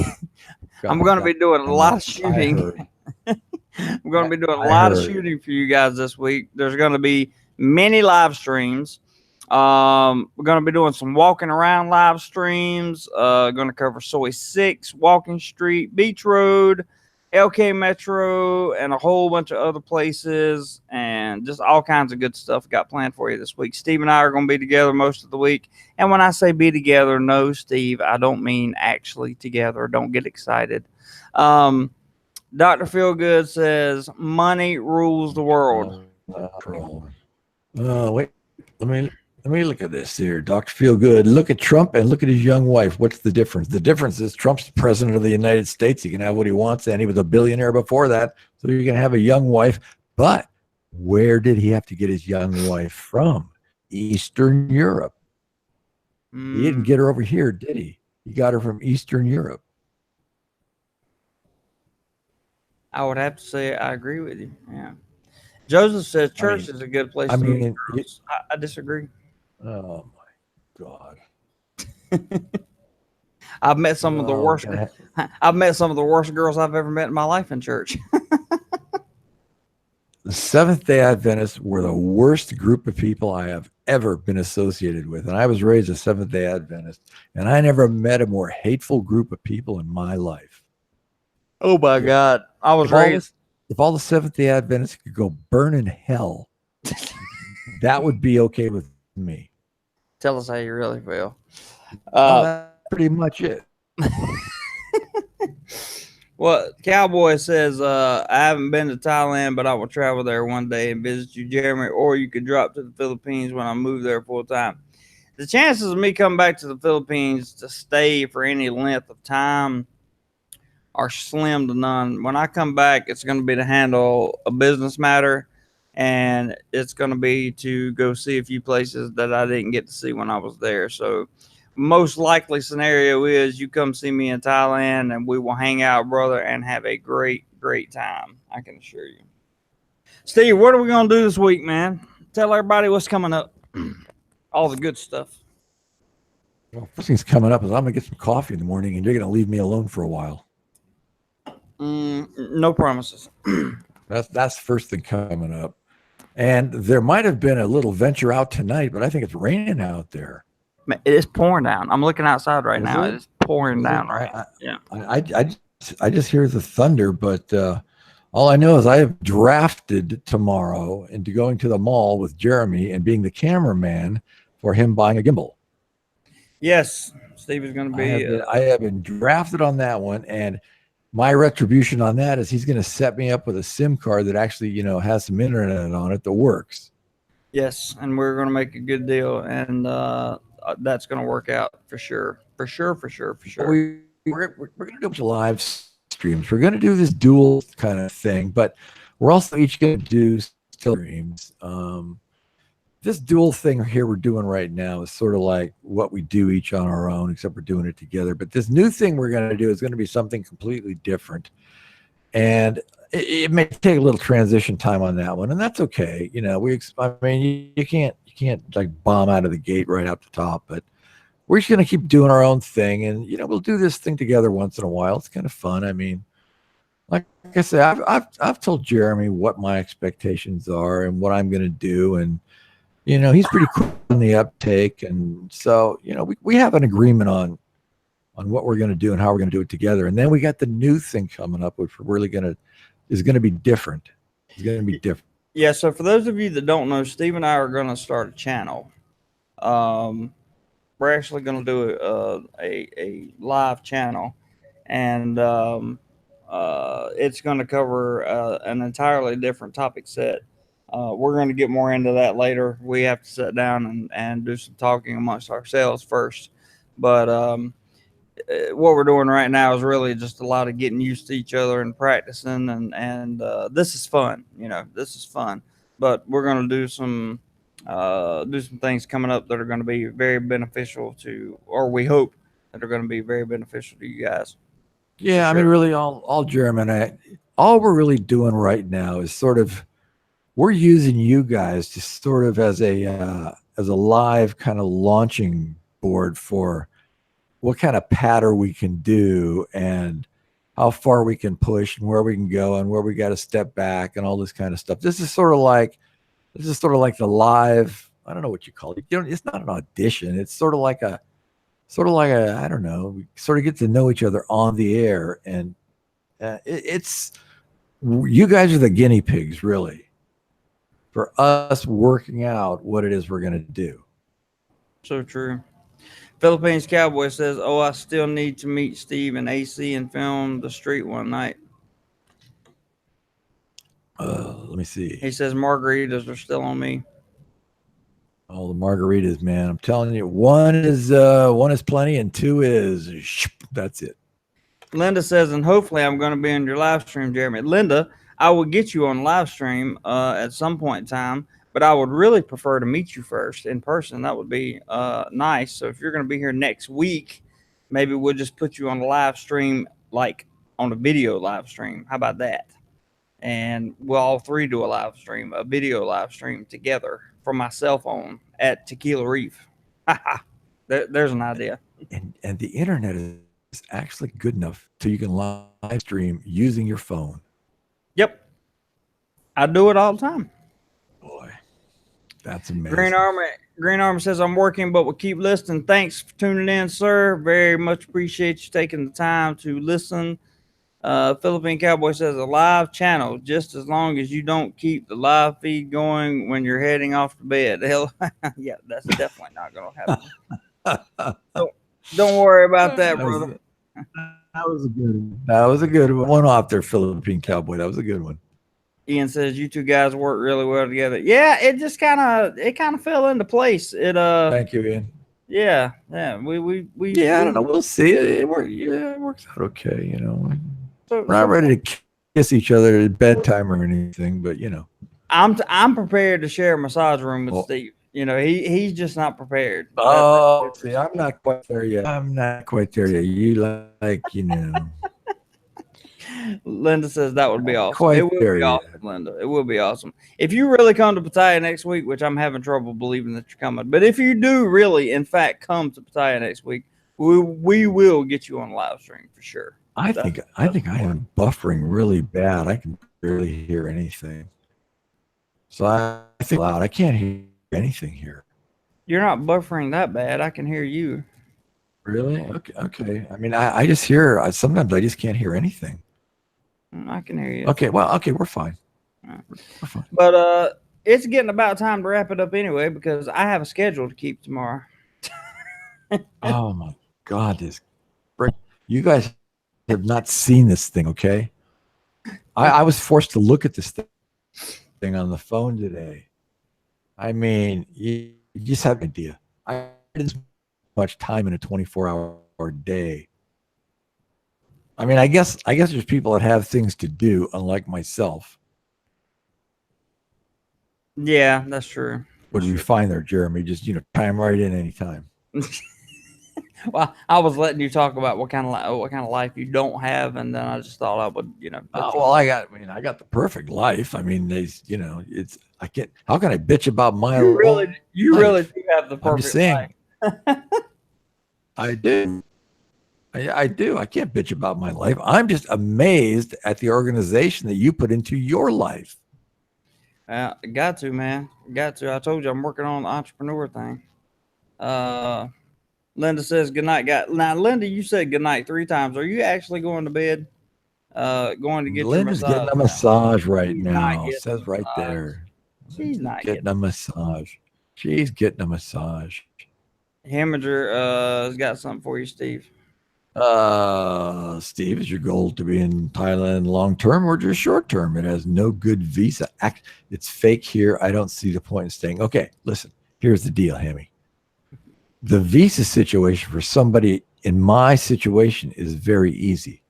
I'm going to be doing a lot of I shooting. heard. I'm going to be doing a I lot of heard. shooting for you guys this week. There's going to be many live streams. We're going to be doing some walking around live streams. Going to cover Soy 6, Walking Street, Beach Road, LK Metro, and a whole bunch of other places, and just all kinds of good stuff got planned for you this week. Steve and I are going to be together most of the week. And when I say be together, no, Steve, I don't mean actually together. Don't get excited. Dr. Feelgood says money rules the world. Wait, let me look at this here. Dr. Feelgood, look at Trump and look at his young wife. What's the difference? The difference is Trump's the president of the United States. He can have what he wants, and he was a billionaire before that. So you can have a young wife. But where did he have to get his young wife from? Eastern Europe. He didn't get her over here, did he? He got her from Eastern Europe. I would have to say I agree with you. Yeah. Joseph says church is a good place to meet girls. I disagree. Oh my God. I've met some of the worst. I've met some of the worst girls I've ever met in my life in church. The Seventh-day Adventists were the worst group of people I have ever been associated with. And I was raised a Seventh-day Adventist, and I never met a more hateful group of people in my life. Oh my God. I was raised. If all the Seventh-day Adventists could go burn in hell, that would be okay with me. Tell us how you really feel. That's pretty much it. Well, Cowboy says, I haven't been to Thailand, but I will travel there one day and visit you, Jeremy, or you could drop to the Philippines when I move there full time. The chances of me coming back to the Philippines to stay for any length of time are slim to none. When I come back, it's going to be to handle a business matter, and it's going to be to go see a few places that I didn't get to see when I was there. So most likely scenario is you come see me in Thailand and we will hang out, brother, and have a great, great time. I can assure you. Steve, what are we going to do this week, man? Tell everybody what's coming up. All the good stuff. Well, first thing's coming up is I'm going to get some coffee in the morning, and you're going to leave me alone for a while. No promises. That's the first thing coming up. And there might have been a little venture out tonight, but I think it's raining out there. It is pouring down. I'm looking outside right now. It is pouring down. Yeah. I just hear the thunder, but all I know is I have drafted tomorrow into going to the mall with Jeremy and being the cameraman for him buying a gimbal. Yes, Steve is going to be. I have been drafted on that one, and my retribution on that is he's going to set me up with a SIM card that actually, has some internet on it that works. Yes, and we're going to make a good deal, and that's going to work out for sure. For sure. We're going to do a bunch of live streams. We're going to do this dual kind of thing, but we're also each going to do still streams. This dual thing here we're doing right now is sort of like what we do each on our own, except we're doing it together. But this new thing we're going to do is going to be something completely different. And it may take a little transition time on that one, and that's okay. I mean, you can't like bomb out of the gate right out the top, but we're just going to keep doing our own thing, and we'll do this thing together once in a while. It's kind of fun. I mean, like I said, I've told Jeremy what my expectations are and what I'm going to do, and he's pretty cool in the uptake, and so we have an agreement on what we're going to do and how we're going to do it together. And then we got the new thing coming up, which we're really is going to be different. It's going to be different. Yeah. So for those of you that don't know, Steve and I are going to start a channel. We're actually going to do a live channel, and it's going to cover an entirely different topic set. We're going to get more into that later. We have to sit down and do some talking amongst ourselves first. But what we're doing right now is really just a lot of getting used to each other and practicing. And this is fun. This is fun. But we're going to do some things coming up that are going to be very beneficial to, or we hope that are going to be very beneficial to you guys. Yeah, I mean, really, all Jeremy and I, all we're really doing right now is sort of, we're using you guys just sort of as a live kind of launching board for what kind of patter we can do and how far we can push and where we can go and where we got to step back and all this kind of stuff. This is sort of like the live, I don't know what you call it. It's not an audition. It's sort of like a, I don't know, we sort of get to know each other on the air. And you guys are the guinea pigs, really, for us working out what it is we're going to do. So true. Philippines Cowboy says, "Oh, I still need to meet Steve and AC and film the street one night." Let me see. He says margaritas are still on me. Oh, the margaritas, man! I'm telling you, one is plenty, and two is that's it. Linda says, and hopefully I'm going to be on your live stream, Jeremy. Linda, I will get you on live stream at some point in time, but I would really prefer to meet you first in person. That would be nice. So if you're going to be here next week, maybe we'll just put you on a live stream, like on a video live stream. How about that? And we'll all three do a video live stream together from my cell phone at Tequila Reef. There's an idea. And the internet is actually good enough so you can live stream using your phone. Yep. I do it all the time. Boy, that's amazing. Green Armor says, I'm working, but we'll keep listening. Thanks for tuning in, sir. Very much appreciate you taking the time to listen. Philippine Cowboy says, a live channel, just as long as you don't keep the live feed going when you're heading off to bed. Hell, yeah, that's definitely not going to happen. Don't worry about that, brother. That was a good one. That was a good one. One off there, Philippine Cowboy. That was a good one. Ian says, you two guys work really well together. Yeah, it just kind of fell into place. Thank you, Ian. Yeah. We I don't know. We'll see. It works out okay. We're not ready to kiss each other at bedtime or anything, but I'm prepared to share a massage room with Steve. He's just not prepared. Oh, see, I'm not quite there yet. You Linda says that would be awesome. It will be awesome, Linda. It will be awesome. If you really come to Pattaya next week, which I'm having trouble believing that you're coming, but if you do really, in fact, come to Pattaya next week, we will get you on live stream for sure. I think I am buffering really bad. I can barely hear anything. So I think loud. I can't hear anything here. You're not buffering that bad. I can hear you. Really? Okay. I mean, I just hear. Sometimes I just can't hear anything. I can hear you. Okay. Well, okay, we're fine. We're fine. But it's getting about time to wrap it up anyway because I have a schedule to keep tomorrow. Oh my God! You guys have not seen this thing, okay? I was forced to look at this thing on the phone today. I mean, you just have an idea. I didn't spend much time in a 24-hour day. I mean, I guess there's people that have things to do, unlike myself. Yeah, that's true. What That's do you true. find there, Jeremy? Just time right in anytime. Well, I was letting you talk about what kind of life you don't have, and then I just thought I would, let Oh you. well, I got the perfect life. I mean, it's I can't. How can I bitch about my You really life? do have the I'm just perfect saying, life. I do. I do. I can't bitch about my life. I'm just amazed at the organization that you put into your life. Got to, man. Got to. I told you I'm working on the entrepreneur thing. Uh, Linda says good night, guy. Now, Linda, you said good night 3 times. Are you actually going to bed? Going to get your Linda's getting massage a now? massage right She's not now. getting a Says right massage. there. She's Linda's not getting getting a a massage. massage. She's getting a massage. Heminger has got something for you, Steve. Steve, is your goal to be in Thailand long term or just short term? It has no good visa. It's fake here. I don't see the point in staying. Okay, listen. Here's the deal, Hammy. The visa situation for somebody in my situation is very easy.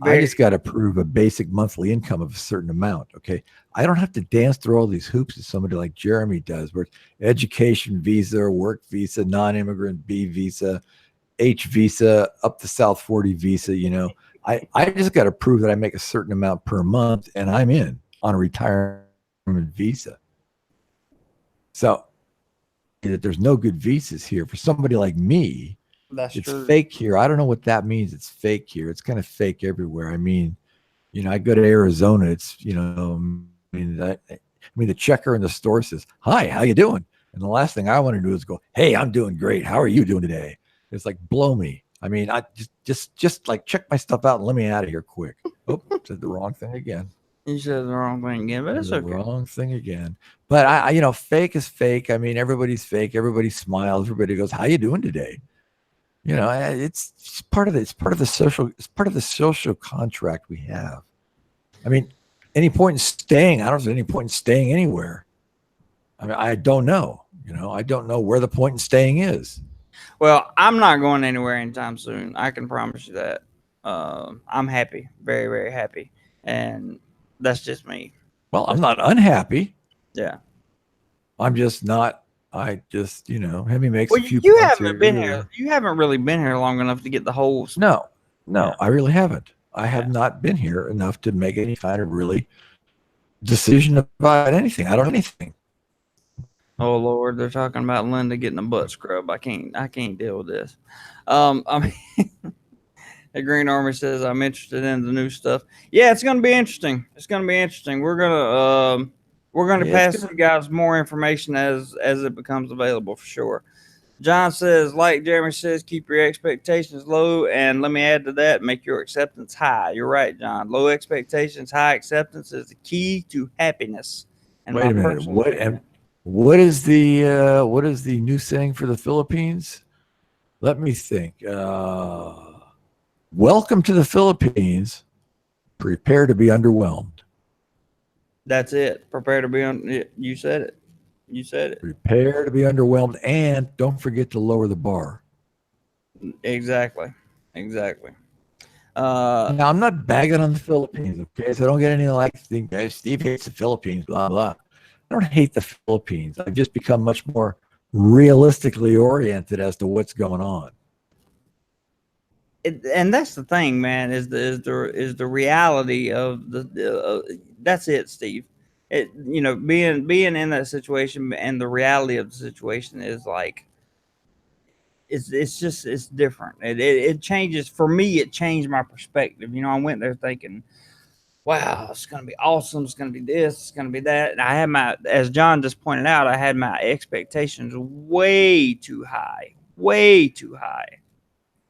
I Very. just got to prove a basic monthly income of a certain amount. Okay. I don't have to dance through all these hoops that somebody like Jeremy does, where it's education visa, work visa, non immigrant B visa, H visa, up the South 40 visa. I just got to prove that I make a certain amount per month and I'm in on a retirement visa. So that there's no good visas here for somebody like me. That's It's true. fake here. I don't know what that means. It's fake here. It's kind of fake everywhere. I mean, I go to Arizona. It's, the checker in the store says, "Hi, how you doing?" And the last thing I want to do is go, "Hey, I'm doing great. How are you doing today?" It's like, blow me. I mean, I just like check my stuff out and let me out of here quick. Oh, said the wrong thing again. You said the wrong thing again, but Said it's the okay. wrong thing again. But fake is fake. I mean, everybody's fake. Everybody smiles. Everybody goes, "How you doing today?" It's part of the part of the social contract we have. I mean, any point in staying? I don't see any point in staying anywhere. I mean, I don't know. I don't know where the point in staying is. Well, I'm not going anywhere anytime soon. I can promise you that. I'm happy, very, very happy, and that's just me. Well, I'm That's not unhappy. yeah. I'm just not. I just, Hemi makes Well, a few you points haven't here or been here. there. You haven't really been here long enough to get the whole. No, Yeah, no, I really haven't. I have yeah. not been here enough to make any kind of really decision about anything. I don't know anything. Oh Lord, they're talking about Linda getting a butt scrub. I can't deal with this. I mean, the Green Army says I'm interested in the new stuff. Yeah, it's going to be interesting. It's going to be interesting. We're gonna Yeah, it's pass gonna. you guys more information as it becomes available for sure. John says, like Jeremy says, keep your expectations low, and let me add to that, make your acceptance high. You're right, John. Low expectations, high acceptance is the key to happiness. And my Wait a minute. personal opinion. What is the new saying for the Philippines? Let me think. Welcome to the Philippines. Prepare to be underwhelmed. That's it. Prepare to be on. You said it. You said it. Prepare to be underwhelmed, and don't forget to lower the bar. Exactly. Exactly. Uh, Now, I'm not bagging on the Philippines, okay? So don't get any like think Steve hates the Philippines, blah blah. I don't hate the Philippines. I've just become much more realistically oriented as to what's going on. and that's the thing, man. Is the reality of that's it, Steve. Being in that situation and the reality of the situation is like it's different. It changes for me. It changed my perspective. I went there thinking, wow, it's gonna be awesome. It's gonna be this. It's gonna be that. And I had as John just pointed out, I had my expectations way too high,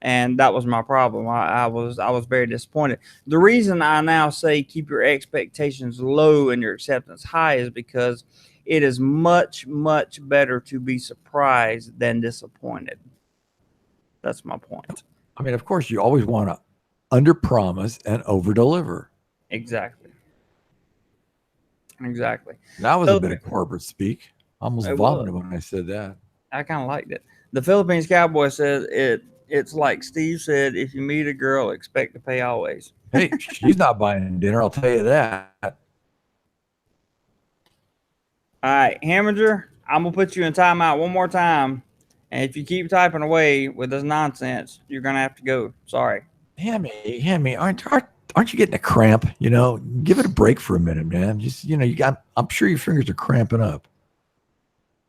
and that was my problem. I was very disappointed. The reason I now say keep your expectations low and your acceptance high is because it is much better to be surprised than disappointed. That's my point. I mean, of course, you always want to under promise and over deliver. Exactly. Exactly. That was a bit Philippines. of corporate speak. I almost It was. vomited when I said that. I kind of liked it. The Philippines Cowboy says it. It's like Steve said: if you meet a girl, expect to pay always. Hey, she's not buying dinner. I'll tell you that. All right, Hamager, I'm gonna put you in timeout one more time, and if you keep typing away with this nonsense, you're gonna have to go. Sorry. Hammy, aren't you getting a cramp? You know, give it a break for a minute, man. Just you got. I'm sure your fingers are cramping up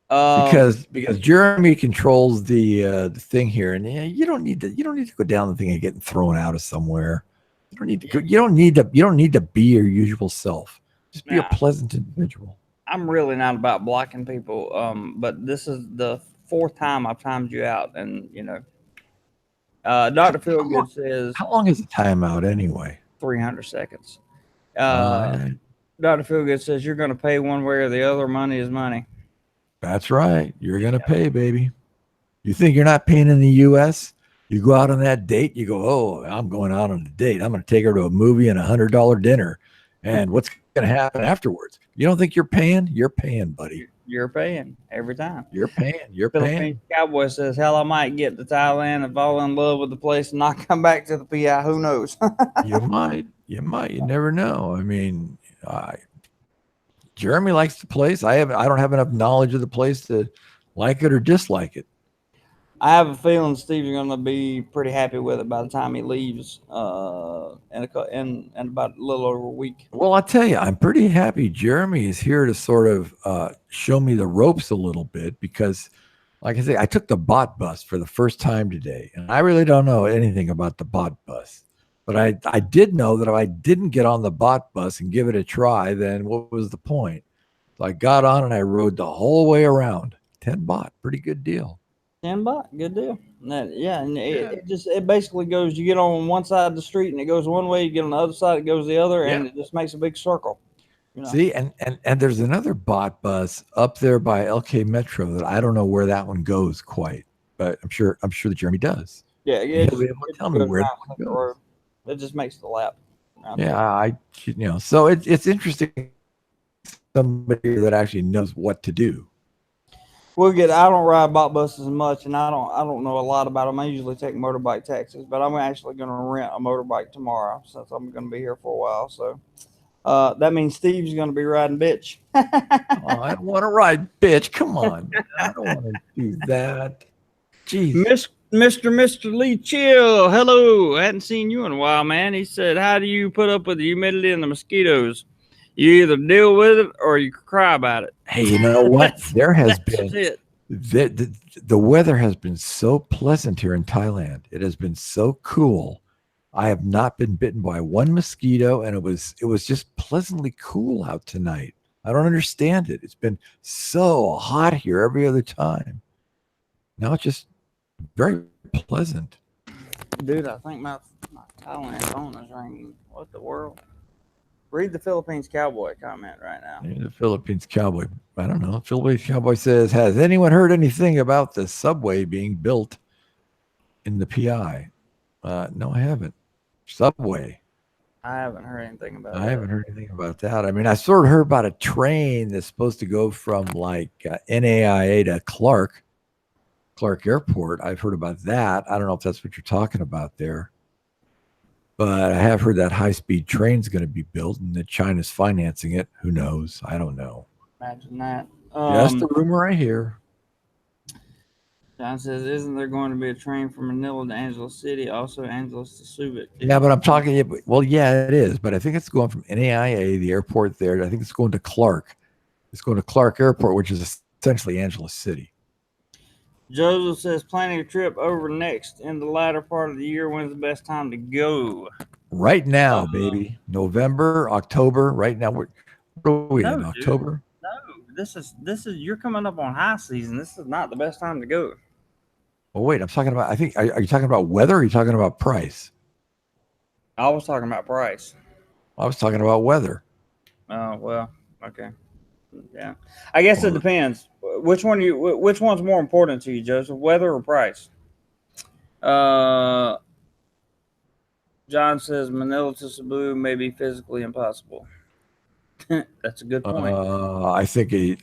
because Jeremy controls the thing here, and yeah, you don't need to go down the thing and getting thrown out of somewhere. You don't need to go. You don't need to be your usual self. Just be a Nah, pleasant individual. I'm really not about blocking people. But this is the fourth time I've timed you out, and How, Dr. how long? Feelgood says How long is the timeout anyway? 300 seconds. Uh, Dr. Feelgood says you're going to pay one way or the other. Money is money. that's right. You're gonna pay, baby. You think you're not paying in the U.S.? You go out on that date. You go, oh, I'm going out on a date. I'm going to take her to a movie and $100 dinner. And what's going to happen afterwards? You don't think you're paying? You're paying, buddy. You're paying every time. You're paying. You're Philippine paying. Cowboy says, hell, I might get to Thailand and fall in love with the place and not come back to the PI. Who knows? You might. You might. You never know. I mean, Jeremy likes the place. I don't have enough knowledge of the place to like it or dislike it. I have a feeling Steve's going to be pretty happy with it by the time he leaves in about a little over a week. Well, I'll tell you, I'm pretty happy Jeremy is here to sort of show me the ropes a little bit because, like I say, I took the bot bus for the first time today, and I really don't know anything about the bot bus. But I did know that if I didn't get on the bot bus and give it a try, then what was the point? So I got on and I rode the whole way around. 10 bot, pretty good deal. $10, good deal. Yeah, and Yeah. it basically goes. You get on one side of the street and it goes one way. You get on the other side, it goes the other, Yeah. and it just makes a big circle. See, and there's another bot bus up there by LK Metro that I don't know where that one goes quite, but I'm sure that Jeremy does. Yeah, And it he'll be able to just tell me goes where around that one the goes. road. It just makes the lap. Yeah, so it's interesting somebody that actually knows what to do. I don't ride bot buses much, and I don't know a lot about them. I usually take motorbike taxis, but I'm actually going to rent a motorbike tomorrow since I'm going to be here for a while. So that means Steve's going to be riding bitch. Oh, I don't want to ride, bitch. Come on, man. I don't want to do that. Jeez. Mr. Lee Chill, hello. I hadn't seen you in a while, man. He said, how do you put up with the humidity and the mosquitoes? You either deal with it or you cry about it. Hey, you know what? There has That's been it. the weather has been so pleasant here in Thailand. It has been so cool. I have not been bitten by one mosquito, and it was just pleasantly cool out tonight. I don't understand it. It's been so hot here every other time. Now it's just very pleasant. Dude, I think my Thailand phone is ringing. What the world? Read the Philippines Cowboy comment right now. The Philippines Cowboy. I don't know. Philippines Cowboy says, "Has anyone heard anything about the subway being built in the PI?" No, I haven't. Subway. I haven't heard anything about I that. haven't heard anything about that. I mean, I sort of heard about a train that's supposed to go from like NAIA to Clark Airport. I've heard about that. I don't know if that's what you're talking about there, but I have heard that high-speed train's going to be built and that China's financing it. Who knows? I don't know. Imagine that. Just a rumor I hear. John says, isn't there going to be a train from Manila to Angeles City, also Angeles to Subic? Yeah, but I'm talking. Well, yeah, it is, but I think it's going from NAIA, the airport there. I think it's going to Clark. It's going to Clark Airport, which is essentially Angeles City. Joseph says, planning a trip over next in the latter part of the year. When's the best time to go? Right now, baby. November, October. Right now, what are we in Dude, October? no. This is you're coming up on high season. This is not the best time to go. Well, wait. I'm talking about. I think. Are you talking about weather? Or are you talking about price? I was talking about price. I was talking about weather. Oh well, okay, yeah. I guess it depends. Which one's more important to you, Joseph? Weather or price? Uh, John says Manila to Cebu may be physically impossible. That's a good point. I think a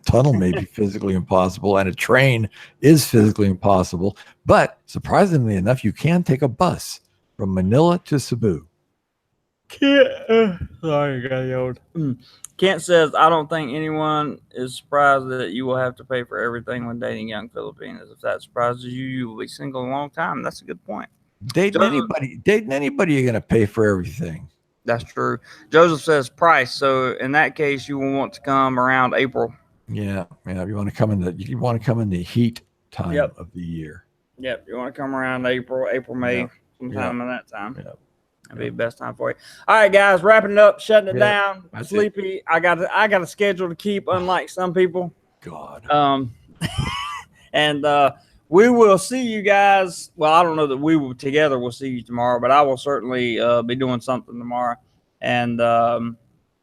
tunnel may be physically impossible, and a train is physically impossible. But surprisingly enough, you can take a bus from Manila to Cebu. Sorry, got yelled. Kent says, I don't think anyone is surprised that you will have to pay for everything when dating young Filipinos. If that surprises you, you will be single a long time. That's a good point. Joseph, Dating anybody, you're gonna pay for everything. that's true. Joseph says price. So in that case, you will want to come around April. Yeah. You want to come in the heat time Yep. of the year. Yep. You want to come around April, May, Yep. sometime in that time. Yep. That'd be the best time for you. All right, guys, wrapping it up, shutting it Yeah, down. that's Sleepy. I got a schedule to keep, unlike some people. God. And we will see you guys. Well, I don't know that we will together. We'll see you tomorrow, but I will certainly be doing something tomorrow and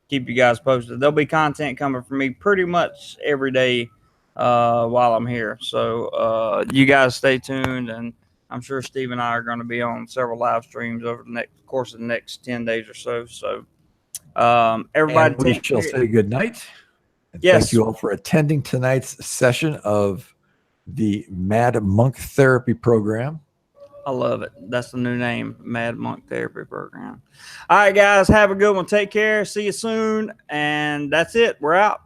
keep you guys posted. There'll be content coming from me pretty much every day while I'm here. So you guys stay tuned, and I'm sure Steve and I are going to be on several live streams over the course of the next 10 days or so. So everybody, And we shall say good night. And yes. Thank you all for attending tonight's session of the Mad Monk Therapy Program. I love it. That's the new name, Mad Monk Therapy Program. All right, guys, have a good one. Take care. See you soon. And that's it. We're out.